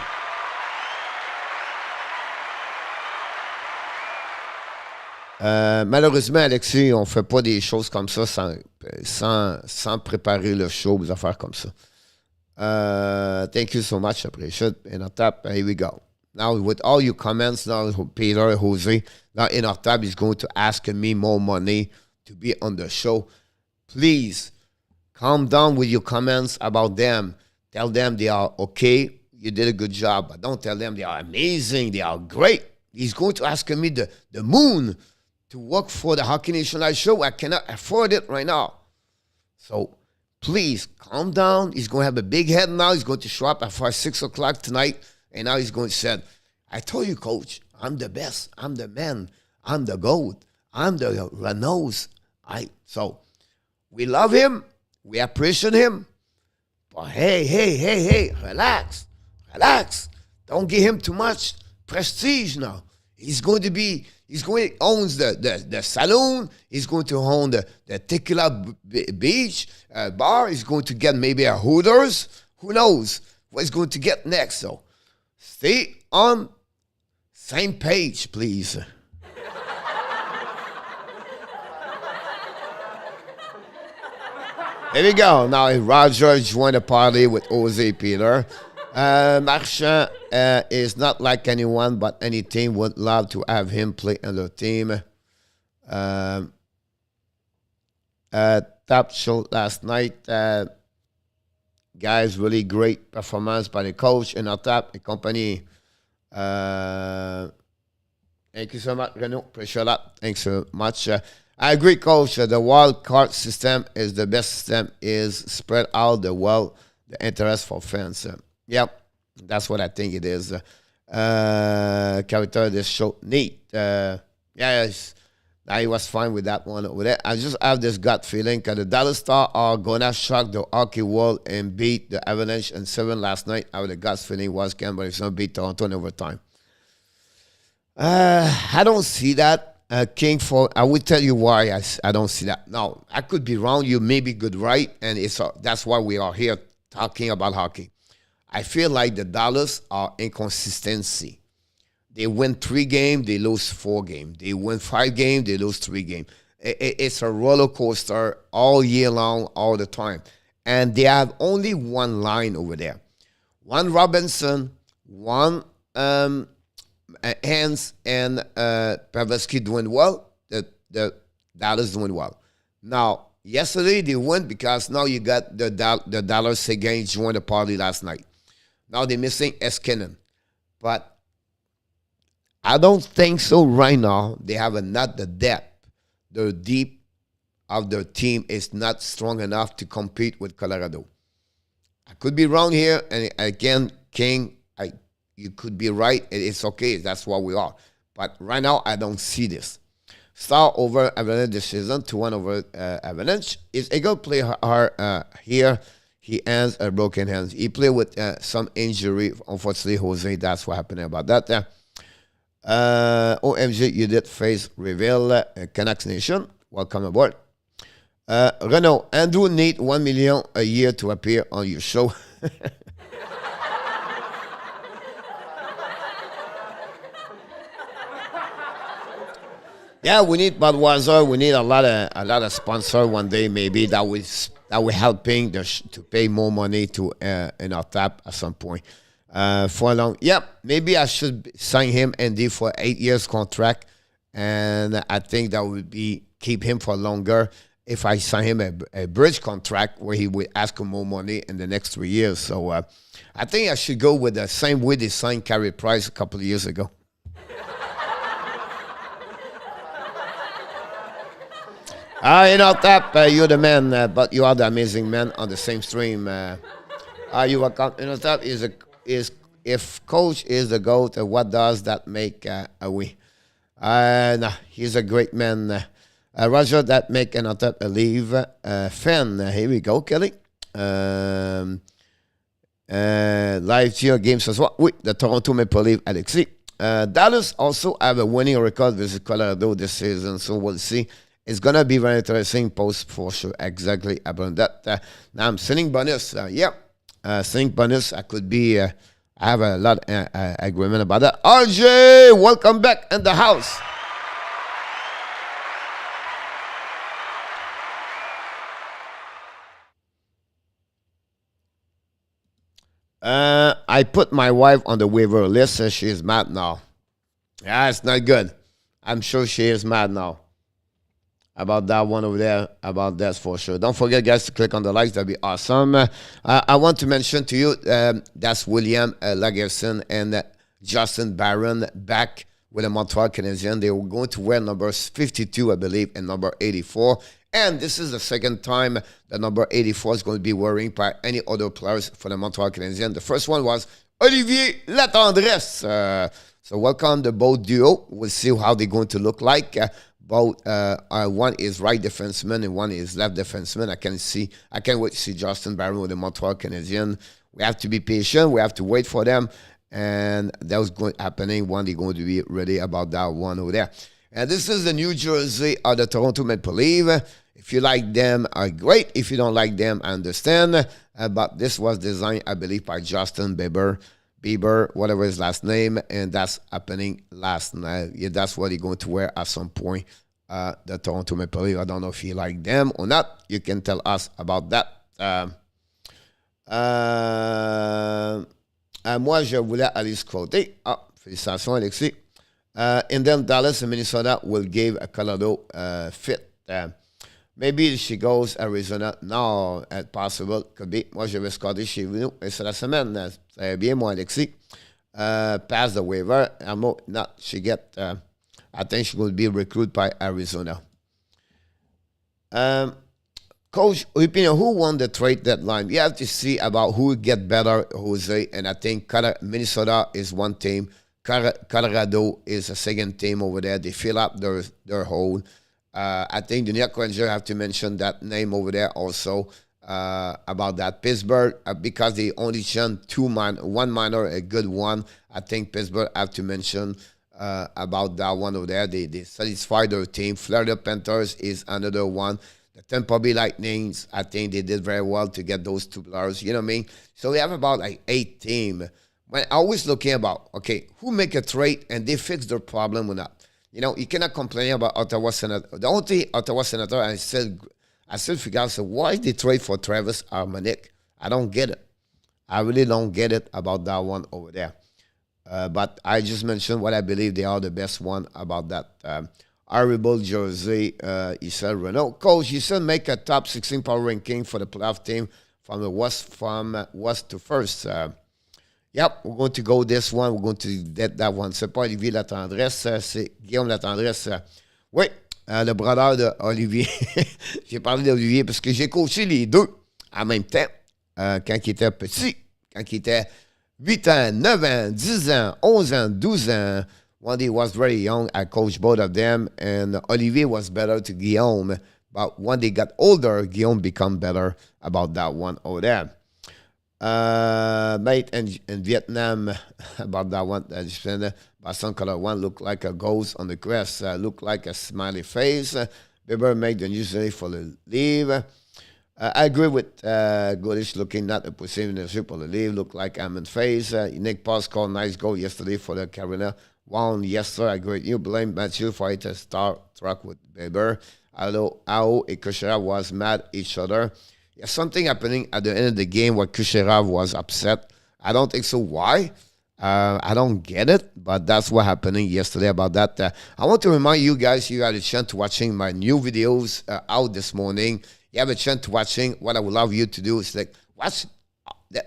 Malheureusement, Alexis, on ne fait pas des choses comme ça sans préparer le show, des affaires comme ça. Thank you so much. I appreciate it. In our tab, here we go. Now, with all your comments, now, Peter, Jose, now in our tab, he's going to ask me more money to be on the show. Please, calm down with your comments about them. Tell them they are okay. You did a good job. But don't tell them they are amazing. They are great. He's going to ask me the moon to work for the Hockey Nation Live show. I cannot afford it right now. So, please, calm down. He's going to have a big head now. He's going to show up at 6 o'clock tonight. And now he's going to say, I told you, Coach, I'm the best. I'm the man. I'm the GOAT. I'm the Renaults. So, we love him. We appreciate him. But hey, relax. Don't give him too much prestige now. He's going to own the saloon. He's going to own the Tequila Beach bar. He's going to get maybe a Hooters. Who knows what he's going to get next? So stay on same page, please. There we go. Now Roger joined the party with Jose Peter. Marchand is not like anyone, but any team would love to have him play on the team. Top show last night. Guys, really great performance by the coach and our top company. Thank you so much, Renaud. Appreciate that. Thanks so much. I agree, Coach. The wild card system is the best system. Is spread out the interest for fans. Yep, that's what I think it is. Character this show neat. Yes, I was fine with that one over there. I just have this gut feeling because the Dallas Stars are gonna shock the hockey world and beat the Avalanche in 7 last night. I have the gut feeling was Canberra is gonna beat Toronto in overtime. I don't see that. King for I will tell you why I don't see that. Now I could be wrong. You may be good, right? And that's why we are here talking about hockey. I feel like the Dallas are inconsistency. They win 3 games, they lose 4 games. They win 5 games, they lose 3 games. It's a roller coaster all year long, all the time. And they have only one line over there. One Robinson, one Hans and Pavelski doing well. The Dallas doing well. Now, yesterday they won because now you got the Dallas Seguin joined the party last night. Now they're missing Eskinen. But I don't think so right now. They have not the depth. The deep of their team is not strong enough to compete with Colorado. I could be wrong here. And again, King, you could be right. It's okay. That's what we are. But right now, I don't see this. Star over Avalanche this season, 2-1 over Avalanche. Is Eagle play hard here? He ends a broken hands. He played with some injury. Unfortunately, Jose, that's what happened about that. OMG, you did face reveal Canucks Nation. Welcome aboard. Renault, Andrew need $1 million a year to appear on your show. Yeah, we need Budweiser. We need a lot of sponsor one day maybe that will helping to pay more money to in our tap at some point. For a long, maybe I should sign him Andy for 8 years contract, and I think that would be keep him for longer if I sign him a bridge contract where he would ask for more money in the next 3 years. So I think I should go with the same way they signed Carey Price a couple of years ago. Tap, you're the man, but you are the amazing man on the same stream. You are, Tap is if coach is the GOAT, what does that make we? Nah, he's a great man. Roger, that make another leave fan. Here we go, Kelly. Live cheer games as well. Oui, the Toronto Maple Leaf, Alexis. Dallas also have a winning record versus Colorado this season, so we'll see. It's going to be very interesting post for sure. Exactly about that. Now I'm sending bonus. Sending bonus. I could be, I have a lot of agreement about that. RJ, welcome back in the house. I put my wife on the waiver list, so she is mad now. Yeah, it's not good. I'm sure she is mad now. About that one over there, about that for sure. Don't forget, guys, to click on the likes. That'd be awesome. I want to mention to you, that's William Lagerson and Justin Barron back with the Montreal Canadiens. They were going to wear numbers 52, I believe, and number 84. And this is the second time the number 84 is going to be wearing by any other players for the Montreal Canadiens. The first one was Olivier Latendresse. So welcome the both duo. We'll see how they're going to look like. Both one is right defenseman and one is left defenseman. I can't wait to see Justin Barron with the Montreal Canadiens. We have to be patient. We have to wait for them. And that was happening when they're going to be ready about that one over there. And this is the New Jersey of the Toronto Maple Leaf. If you like them, great. If you don't like them, I understand. But this was designed, I believe, by Justin Bieber, whatever his last name, and that's happening last night. Yeah, that's what he's going to wear at some point. The Toronto Maple Leaf. I don't know if you like them or not. You can tell us about that. Moi, je voulais aller scroter. Félicitations, Alexis. And then Dallas and Minnesota will give a Colorado fit. Maybe she goes Arizona. No, it's possible. Could be. Moi, je vais scorer chez vous. Et c'est la semaine. C'est bien, moi, Alexis. Pass the waiver. Not she get. I think she will be recruited by Arizona. Um, Coach, opinion, who won the trade deadline? We have to see about who get better, Jose. And I think Minnesota is one team. Colorado is a second team over there. They fill up their hole. I think the New York Rangers have to mention that name over there also about that. Pittsburgh, because they only sent one minor, a good one. I think Pittsburgh have to mention about that one over there. They satisfy their team. Florida Panthers is another one. The Tampa Bay Lightnings, I think they did very well to get those two players. You know what I mean? So we have about like 8 teams. When I always looking about, okay, who make a trade and they fix their problem or not. You know, you cannot complain about Ottawa Senator. The only Ottawa Senator, I still figure out, so why they trade for Travis Armanick? I don't get it. I really don't get it about that one over there. But I just mentioned what I believe they are the best one about that. Horrible jersey, he said, Renault. Coach, you said make a top 16 power ranking for the playoff team from west to first. Yep, we're going to go this one. We're going to get that one. C'est pas Olivier Latendresse, c'est Guillaume Latendresse. Oui, le brodeur d'Olivier. J'ai parlé d'Olivier parce que j'ai coaché les deux en même temps quand il était petit, quand il était 8 ans, 9 ans, 10 ans, 11 ans, 12 ans. When he was very young, I coached both of them, and Olivier was better to Guillaume. But when they got older, Guillaume become better about that one over there. Mate, in Vietnam, about that one, Boston color one look like a ghost on the crest, look like a smiley face. Bieber made the news today for the leave. I agree with Goodish looking not a position in the super leave, look like Ammon face. Nick Paul scored nice goal yesterday for the Carolina. Won yesterday. I agree. You blame Matthew for it to start truck with Bieber. Although Ao and Kucherov was mad at each other. There's something happening at the end of the game where Kucherov was upset. I don't think so. Why? I don't get it, but that's what happening yesterday about that. I want to remind you guys, you had a chance to watching my new videos out this morning. You have a chance to watching. What I would love you to do is like watch.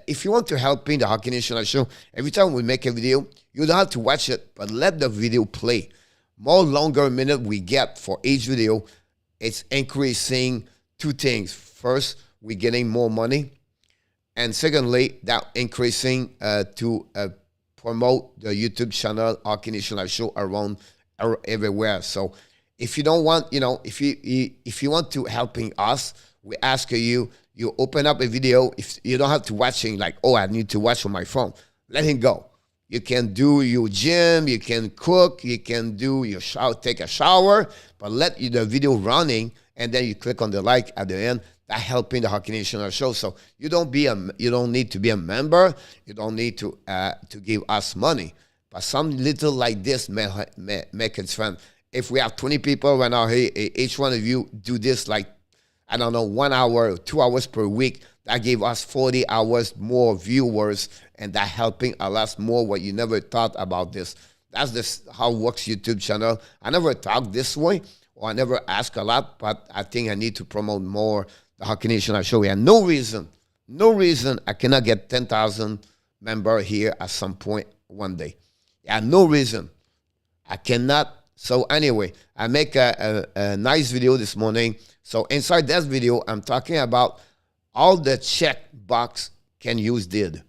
If you want to help me, the Hockey National Show, every time we make a video, you don't have to watch it, but let the video play. More longer minute we get for each video, it's increasing 2 things. First, we're getting more money. And secondly, that increasing to promote the YouTube channel, Hockey National Show, around everywhere. So if you don't want, if you want to helping us, we ask you open up a video. If you don't have to watching like, oh, I need to watch on my phone. Let him go. You can do your gym. You can cook. You can do your shower, take a shower. But let the video running, and then you click on the like at the end. That helping the Hockey National Show. So you don't need to be a member. You don't need to give us money. But some little like this make it fun. If we have 20 people right now, hey, each one of you do this like, I don't know, 1 hour or 2 hours per week. That gave us 40 hours more viewers, and that helping a lot more what you never thought about this. That's just how it works YouTube channel. I never talk this way, or I never ask a lot, but I think I need to promote more the Hockey National Show. We have no reason I cannot get 10,000 members here at some point one day. Yeah, no reason. I cannot. So anyway, I make a nice video this morning. So inside that video, I'm talking about all the check box Ken Hughes did.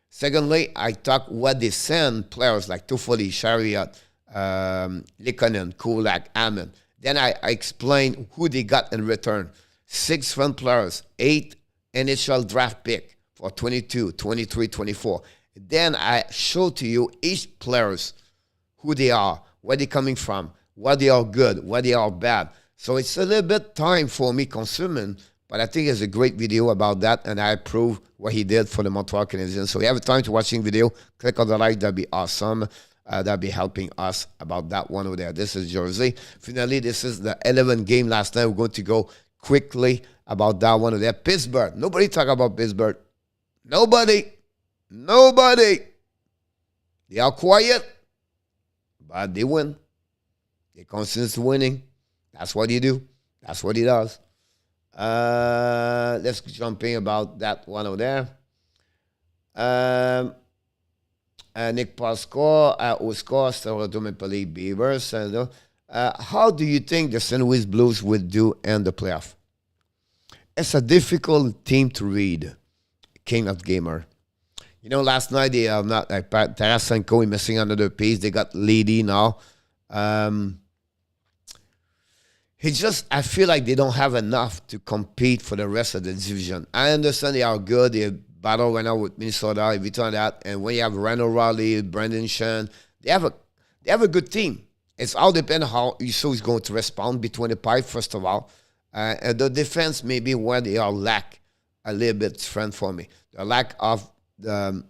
Secondly, I talk what they send players like Toffoli, Chariot, Likonen, Kulak, Ammon. Then I explain who they got in return. 6 fun players, 8 NHL draft pick for 22, 23, 24. Then I show to you each players, who they are, where they're coming from, what they are good, what they are bad. So it's a little bit time for me consuming, but I think it's a great video about that, and I approve what he did for the Montreal Canadiens. So if you have time to watching video, click on the like. That'd be awesome. That'd be helping us about that one over there. This is Jersey. Finally, this is the 11th game last night. We're going to go quickly about that one over there. Pittsburgh. Nobody talk about Pittsburgh. Nobody. They are quiet, but they win. They consistently winning. That's what he do. That's what he does. Let's jump in about that one over there. Nick Pascal au score sur le Maple Leaf Beavers. How do you think the St. Louis Blues will do in the playoff? It's a difficult team to read. King of Gamer. You know, last night they are not like Tarasenko is missing another piece. They got Lady now. It's just, I feel like they don't have enough to compete for the rest of the division. I understand they are good. They battle right now with Minnesota, everything like that. And when you have Randall Raleigh, Brandon Shen, they have a good team. It's all depends how Uso is going to respond between the pipe, first of all. And the defense may be where they are lack a little bit strength for me. The lack of the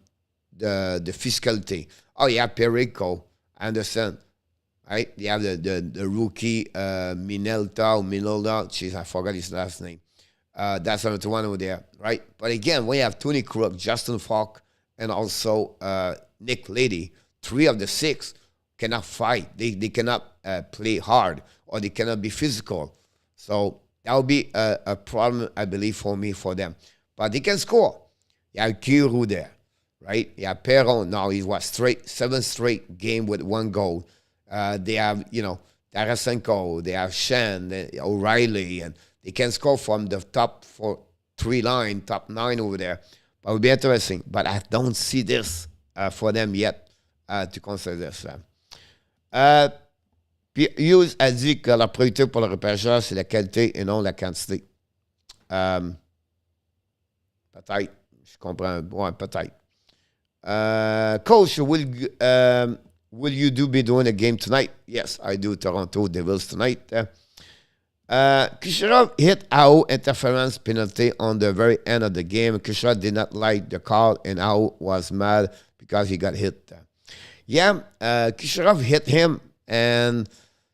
physicality. Oh, yeah, Perico, I understand. Right? They have the rookie Minolta. Jeez, I forgot his last name. That's another one over there, right? But again, when you have Tony Crook, Justin Falk, and also Nick Lady, 3 of the 6 cannot fight. They cannot play hard, or they cannot be physical. So that would be a problem, I believe, for them. But they can score. You have Kiru there, right? You have Perron. Now he was 7 straight game with 1 goal. They have, Tarasenko, they have Shen, O'Reilly, and they can score from the top 3 line, top 9 over there. But it will be interesting. But I don't see this for them yet to consider this. Puis Hughes a dit que la priorité pour le repêcheur, c'est la qualité et non la quantité. Peut-être. Je comprends. Ouais, peut-être. Coach, will you be doing a game tonight? Yes, I do. Toronto Devils tonight. Kucherov hit AO interference penalty on the very end of the game. Kucherov did not like the call, and AO was mad because he got hit. Kucherov hit him, and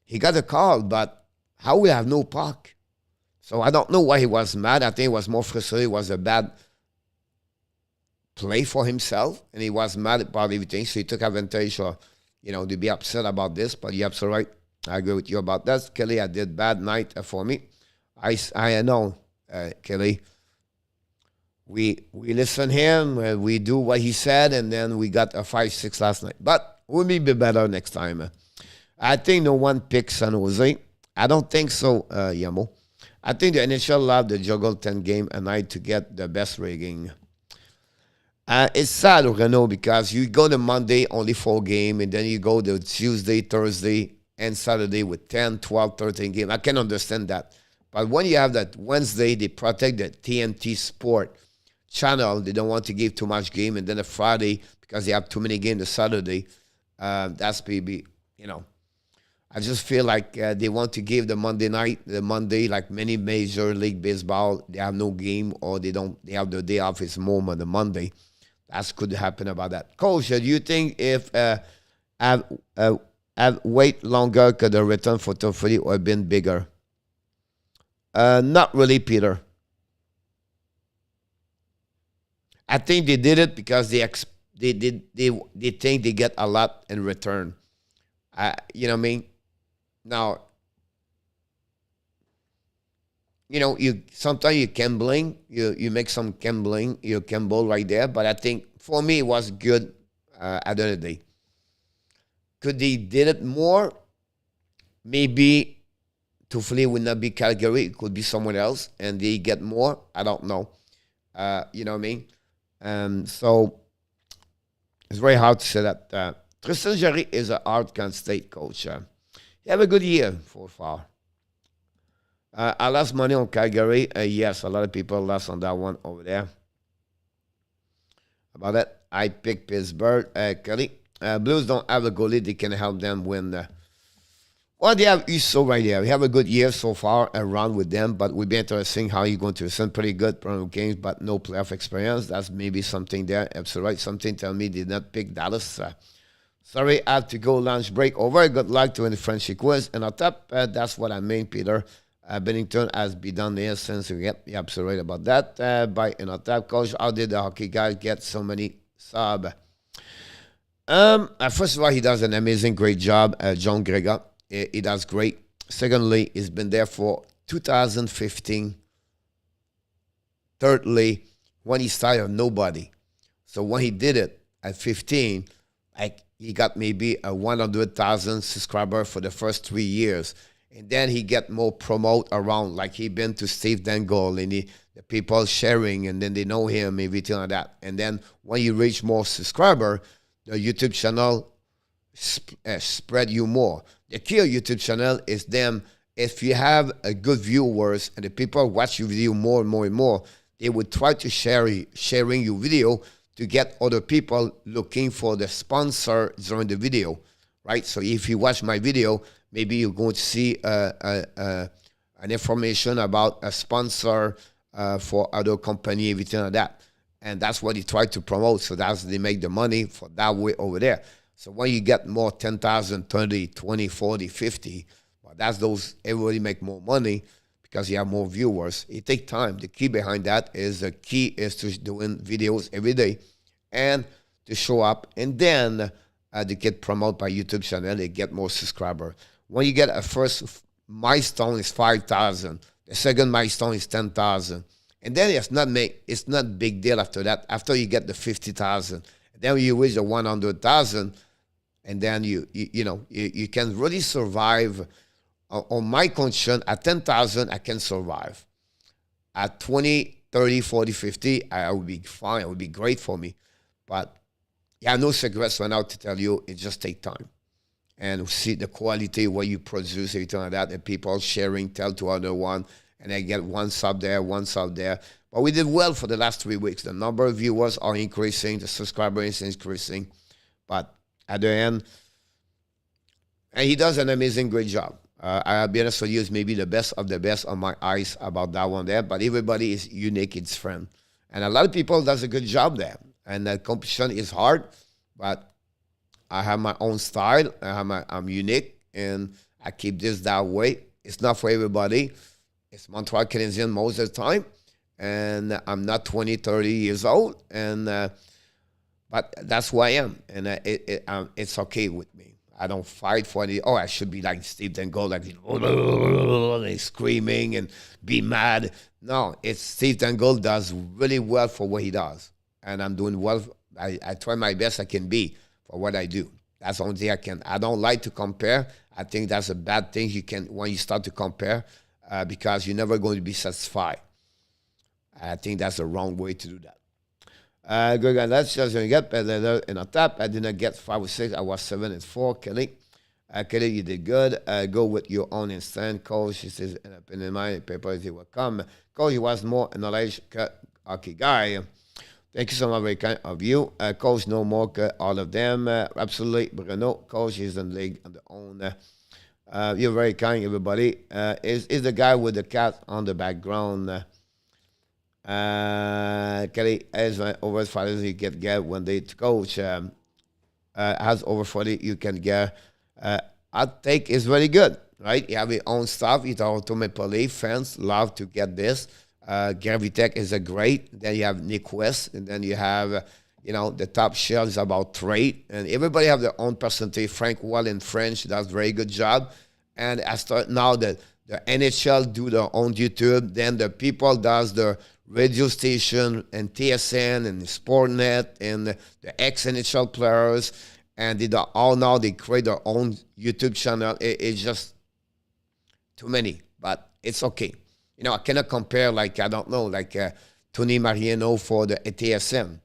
he got a call, but AO will have no puck. So I don't know why he was mad. I think he was more frustrated. It was a bad play for himself, and he was mad about everything, so he took advantage of, to be upset about this, but you're absolutely right. I agree with you about that. Kelly, I did bad night for me. I know, Kelly. We listen him, we do what he said, and then we got a 5-6 last night. But we'll be better next time. I think no one picks San Jose. I don't think so, Yamo. I think the NHL love to juggle 10 games a night to get the best rating. It's sad, Renault, because you go to Monday, only 4 games, and then you go to Tuesday, Thursday, and Saturday with 10, 12, 13 games. I can understand that. But when you have that Wednesday, they protect the TNT Sport channel. They don't want to give too much game. And then a Friday, because they have too many games, the Saturday, that's maybe, I just feel like they want to give the Monday, like many Major League Baseball, they have no game, or they have the day off. It's more on the Monday. That could happen about that. Coach, do you think if have wait longer could the return for Toffoli or been bigger? Not really, Peter. I think they did it because they think they get a lot in return. You know what I mean? Now, you sometimes you gambling, you make some gambling, you gamble right there. But I think for me it was good at the end of the day. Could they did it more? Maybe Toffoli would not be Calgary. It could be someone else, and they get more. I don't know. You know what I mean? So it's very hard to say that. Tristan Jarry is an hard candidate, coach. He have a good year so far. I lost money on Calgary. Yes, a lot of people lost on that one over there. About that, I picked Pittsburgh. Kelly. Blues don't have a goalie. They can help them win. Well, they have Uso right there. We have a good year so far around with them, but we'll be interesting how you're going to send pretty good games, but no playoff experience. That's maybe something there. Absolutely right. Something tell me did not pick Dallas. Sorry, I have to go lunch break. Over. Good luck to the friendship quiz. And on top, that's what I mean, Peter. Bennington has been done there since. Yep, you're absolutely right about that. By in on top, coach, how did the hockey guys get so many subs? First of all, he does an amazing, great job. John Gregor, he does great. Secondly, he's been there for 2015. Thirdly, when he started, nobody. So when he did it at 15, like he got maybe a 100,000 subscriber for the first 3 years. And then he get more promote around, like he been to Steve Dangle, and he the people sharing, and then they know him, everything like that. And then when you reach more subscriber, the YouTube channel spread you more. The key of YouTube channel is them, if you have a good viewers and the people watch your video more and more and more, they would try to sharing your video to get other people looking for the sponsor during the video, right? So if you watch my video, maybe you're going to see an information about a sponsor for other company, everything like that. And that's what they try to promote. So that's they make the money for that way over there. So when you get more 10,000, 30, 20, 40, 50, well, that's those, everybody make more money because you have more viewers. It takes time. The key behind that is to doing videos every day and to show up. And then they get promoted by YouTube channel. They get more subscribers. When you get a first milestone is 5,000. The second milestone is 10,000. And then it's not big deal after that. After you get the 50,000, then you reach the 100,000, and then you can really survive. On my condition, at 10,000, I can survive. At 20, 30, 40, 50, I would be fine. It would be great for me. But yeah, no secrets right now to tell you. It just takes time. And see the quality, what you produce, everything like that, and people sharing, tell to other one, and I get one sub there, one sub there. But we did well for the last 3 weeks. The number of viewers are increasing, the subscribers is increasing. But at the end, and he does an amazing, great job. I'll be honest with you, is maybe the best of the best on my eyes about that one there. But everybody is unique, it's friend. And a lot of people does a good job there. And the competition is hard, but I have my own style. I'm unique, and I keep this that way. It's not for everybody. It's Montreal Canadian most of the time, and I'm not 20, 30 years old, and but that's who I am, and it's okay with me. I don't fight for any, I should be like Steve Dangle, like and screaming and be mad. No, it's Steve Dangle does really well for what he does, and I'm doing well. I try my best I can be for what I do. That's the only thing I can. I don't like to compare. I think that's a bad thing when you start to compare because you're never going to be satisfied. I think that's the wrong way to do that. Good guy, let's just get better in a tap. I did not get 5 or 6. I was 7 and 4. Kelly, Kelly, you did good. Go with your own instant. Coach, she says, in my paper, he will come. Coach, he was more knowledge hockey guy. Thank you so much, very kind of you. Coach, no more all of them. Absolutely, Bruno. Coach is in the league on the own. You're very kind, everybody. Is the guy with the cat on the background? Kelly has over 40 you get when they coach has over 40 you can get. I think it's very good, right? You have your own stuff. You talk to my police fans love to get this. Gravitech is a great. Then you have Nick West, and then you have the top shelves about trade, and everybody have their own percentage. Frank Wall in French does very good job, and I start now that the NHL do their own YouTube. Then the people does the radio station and TSN and Sportnet and the ex-NHL players, and they create their own YouTube channel. It's just too many, but it's okay. I cannot compare Tony Mariano for the TSN.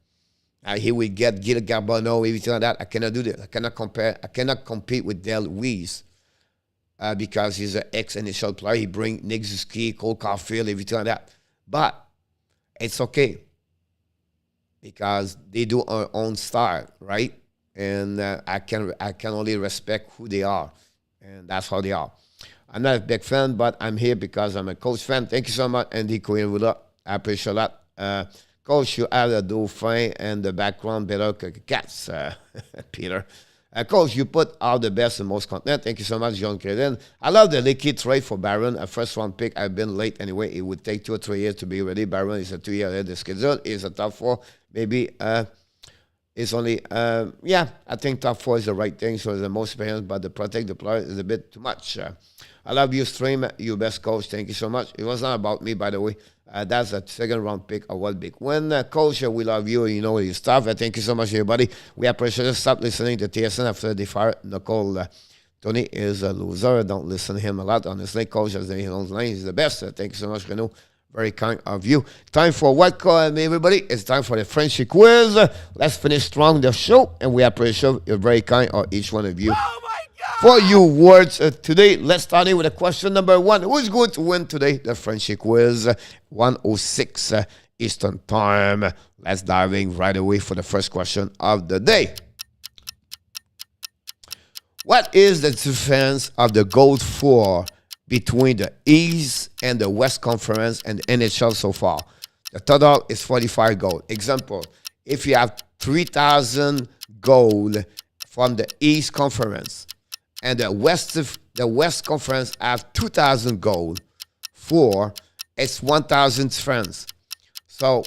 He will get Gil Garbonneau, everything like that. I cannot do that. I cannot compare. I cannot compete with Del Weiss because he's an ex-NHL player. He bring Nick Zuski, Cole Caulfield, everything like that. But it's okay because they do our own style, right? And I can only respect who they are, and that's how they are. I'm not a big fan, but I'm here because I'm a coach fan. Thank you so much, Andy Coelho. I appreciate that. Coach, you have the dauphin and the background better cats, Peter. Coach, you put out the best and most content. Thank you so much, John Caden. I love the Licky trade for Baron. A first-round pick. I've been late anyway. It would take 2 or 3 years to be ready. Baron is a 2-year ahead of the schedule. He's a top 4. Maybe it's only, I think top 4 is the right thing. So the most experience, but the protect the player is a bit too much. I love you, stream. You best coach. Thank you so much. It was not about me, by the way. That's a second-round pick, a World Big Win. Coach, we love you. You know your stuff. Thank you so much, everybody. We appreciate it. Stop listening to TSN after they fire Nicole. Tony is a loser. Don't listen to him a lot. Honestly, Coach has his own line. He's the best. Thank you so much, Renaud. Very kind of you. Time for welcome, everybody. It's time for the friendship quiz. Let's finish strong the show, and we appreciate you're very kind of each one of you. Oh my God! For your words today, let's start in with a question number one. Who's going to win today? The friendship quiz, 106 Eastern Time. Let's dive in right away for the first question of the day. What is the difference of the gold for between the East and the West Conference and the NHL so far? The total is 45 gold. Example, if you have 3,000 gold from the East Conference and the West Conference have 2,000 gold for, it's 1,000 difference. So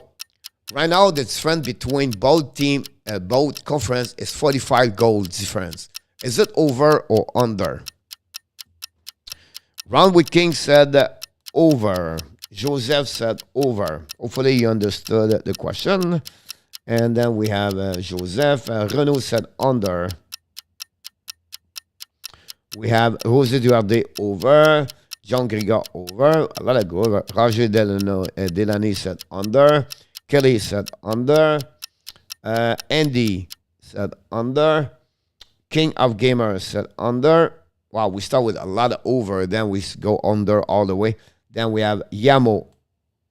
right now the difference between both team, both conference is 45 gold difference. Is it over or under? Ron with King said over. Joseph said over. Hopefully you understood the question. And then we have Joseph. Renaud said under. We have José Duarte over. John Grigor over. A lot of go. Roger Delaney said under. Kelly said under. Andy said under. King of Gamers said under. Wow, we start with a lot of over, then we go under all the way. Then we have Yamo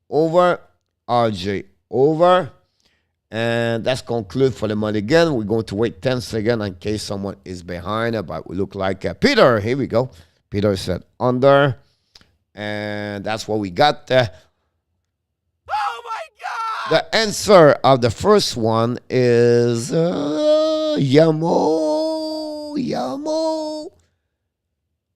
over, RJ over. And that's conclude for the money again. We're going to wait 10 seconds in case someone is behind, but we look like Peter. Here we go. Peter said under. And that's what we got. Oh my God! The answer of the first one is Yamo.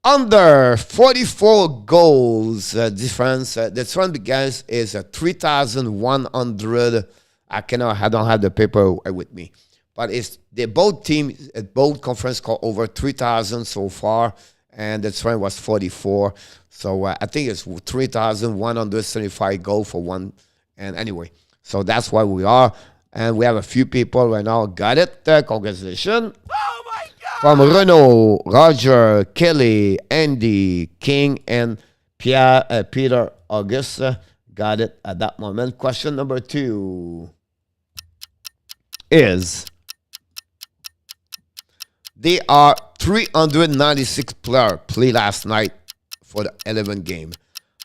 Under 44 goals difference. The difference, guys, is 3,100. I don't have the paper with me, but it's both teams, both conference got over 3,000 so far, and the difference was 44. So I think it's 3,175 goals for one. And anyway, so that's why we are, and we have a few people right now got it. Congratulations. Oh my God! From Renaud, Roger, Kelly, Andy, King, and Peter August got it at that moment. Question number two is, there are 396 players play last night for the 11 game.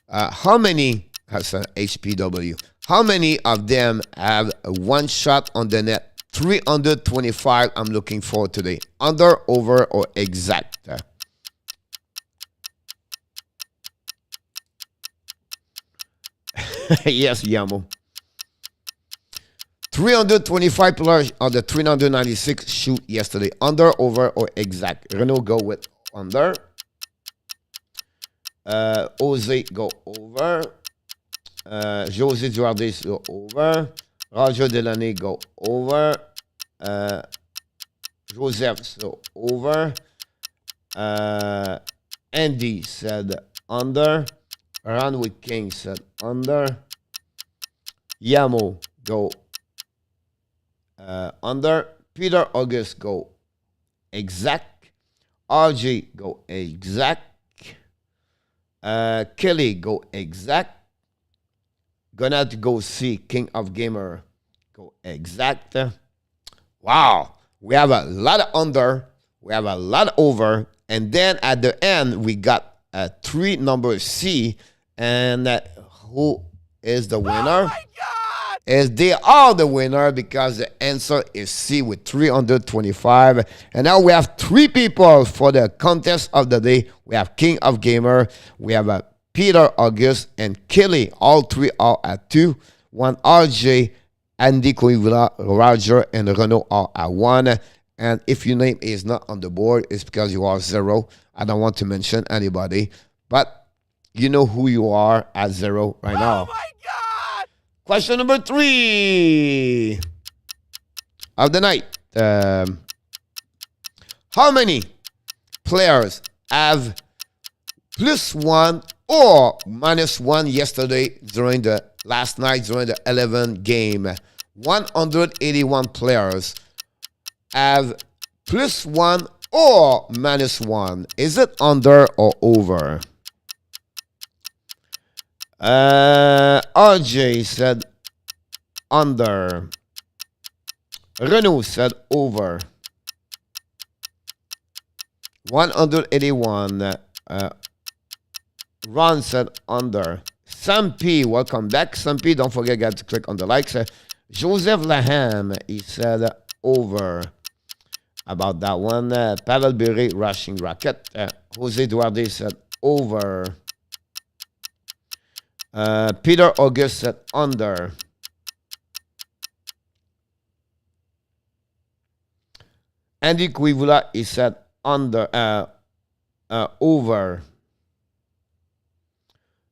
How many, has an HPW, how many of them have one shot on the net? 325 I'm looking for today. Under, over, or exact? Yes, Yamo. 325 players on the 396 shoot yesterday. Under, over, or exact? Renaud go with under. Jose go over. José Duarte go over. Roger Delaney go over. Joseph so over. Andy said under. Ranwick King said under. Yamo go under. Peter August go exact. RJ go exact. Kelly go exact. Gonna to go see King of Gamer go exact. Wow, we have a lot of under, we have a lot of over, and then at the end we got a 3 number C, and who is the winner? Oh my God! Is they are the winner because the answer is C with 325. And now we have 3 people for the contest of the day. We have King of Gamer, we have a Peter August, and Kelly. All 3 are at 2. 1 RJ, Andy Coivula, Roger, and Renaud are at 1. And if your name is not on the board, it's because you are 0. I don't want to mention anybody, but you know who you are at 0 right now. Oh my God! Question number 3 of the night. How many players have +1 or -1 yesterday last night during the 11 game? 181 players have +1 or -1. Is it under or over? RJ said under. Renault said over. 181. Ron said under. Sam P, welcome back. Sam P, don't forget guys to click on the likes. Joseph LANHAM, he said over. About that one. Pavel Bure, rushing racket. Jose Duarte said over. Peter August said under. Andy Quivula, he said under. Over.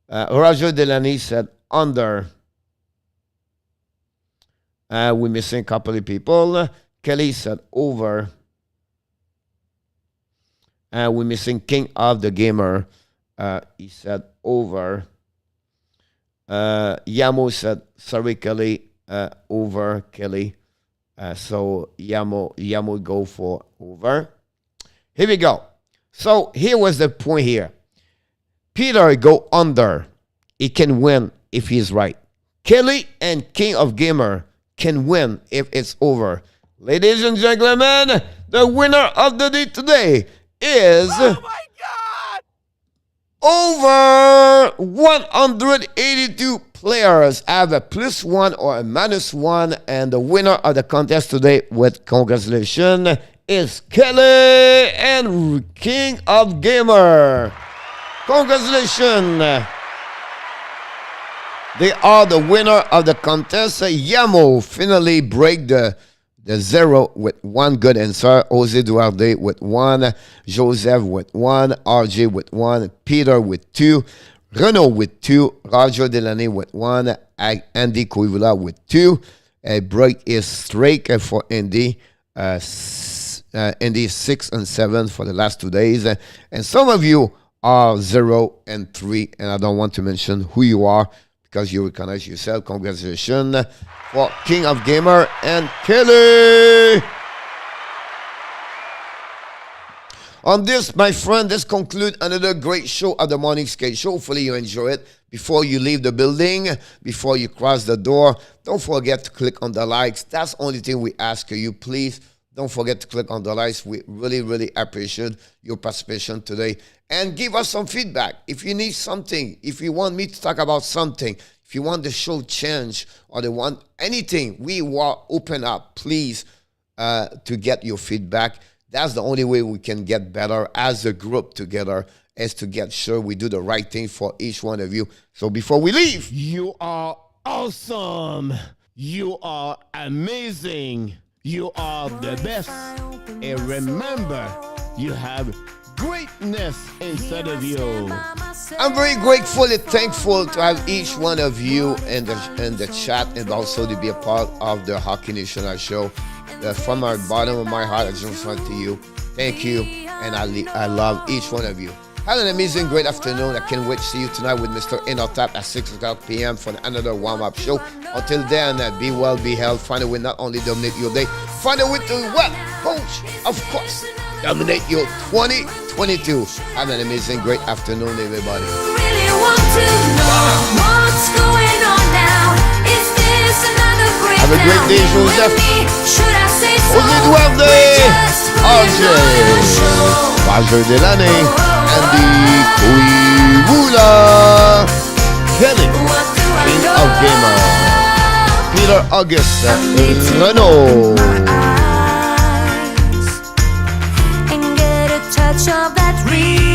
Roger Delaney said under. We're missing a couple of people. Kelly said over. We're missing King of the Gamer. He said over. Yamo said sorry Kelly. Over Kelly. So Yamo go for over. Here we go. So here was the point here. Peter go under. He can win if he's right. Kelly and King of Gamer can win if it's over. Ladies and gentlemen, the winner of the day today is Oh my God! over 182 players. Have a +1 or a -1, and the winner of the contest today, with congratulations, is Kelly and King of Gamer. Congratulations. They are the winner of the contest. Yamo finally break the zero with 1 good answer. Jose Duarte with 1. Joseph with 1. RJ with 1. Peter with 2. Renault with 2. Roger Delaney with 1. Andy Quivula with 2. A break is straight for Andy. Andy 6 and 7 for the last 2 days. And some of you are 0 and 3. And I don't want to mention who you are, because you recognize yourself. Congratulations for King of Gamer and Kelly. On this, my friend, this concludes another great show of the Morning Skate Show. Hopefully you enjoy it. Before you leave the building, before you cross the door, don't forget to click on the likes. That's the only thing we ask you. Please don't forget to click on the likes. We really, really appreciate your participation today. And give us some feedback. If you need something, if you want me to talk about something, if you want the show change, or they want anything, we will open up, please, to get your feedback. That's the only way we can get better as a group together, is to get sure we do the right thing for each one of you. So before we leave, you are awesome. You are amazing. You are the best. And remember, you have greatness inside of you. I'm very grateful and thankful to have each one of you in the chat, and also to be a part of the Hockey National show. From the bottom of my heart, I just want to you, thank you, and I love each one of you. Have an amazing, great afternoon. I can't wait to see you tonight with Mr. Inotap at 6 o'clock p.m. for another warm-up show. Until then, be well, be healthy. Find a way not only dominate your day, find a way to what? Coach, of course, dominate your 2022. Have an amazing, great afternoon, everybody. Really want to know what's going on now. Is this another breakdown? Have a great day, Joseph. Should I say so? Jose Duarte, RJ, Roger Delaney, Andy Quivula, Kelly, King of Gamer, Peter August, Renault. And get a touch of that reality.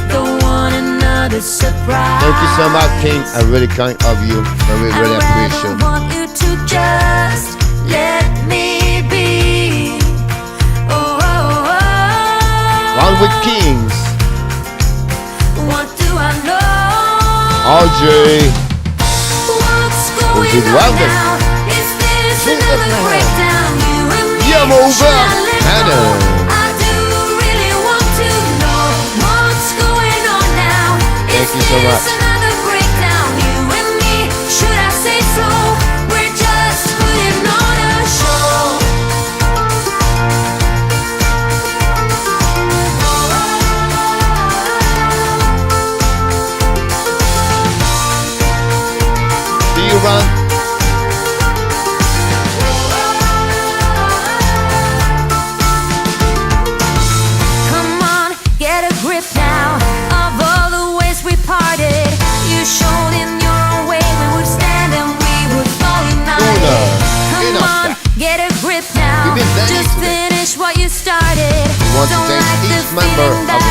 Don't want another surprise. Thank you so much, King. I'm really kind of you. I really, really appreciate it. I want you to just let me be. Oh, oh, oh. Round with Kings. What do I know? RJ. What's going Jose on Duarte. now? Is this Joseph another LANHAM. breakdown? You and me, Yamo shall I let Hannah. go? I do really want to know what's going on now. Thank you so much. Is this another breakdown? You and me, should I say so? We're just putting on a show. member of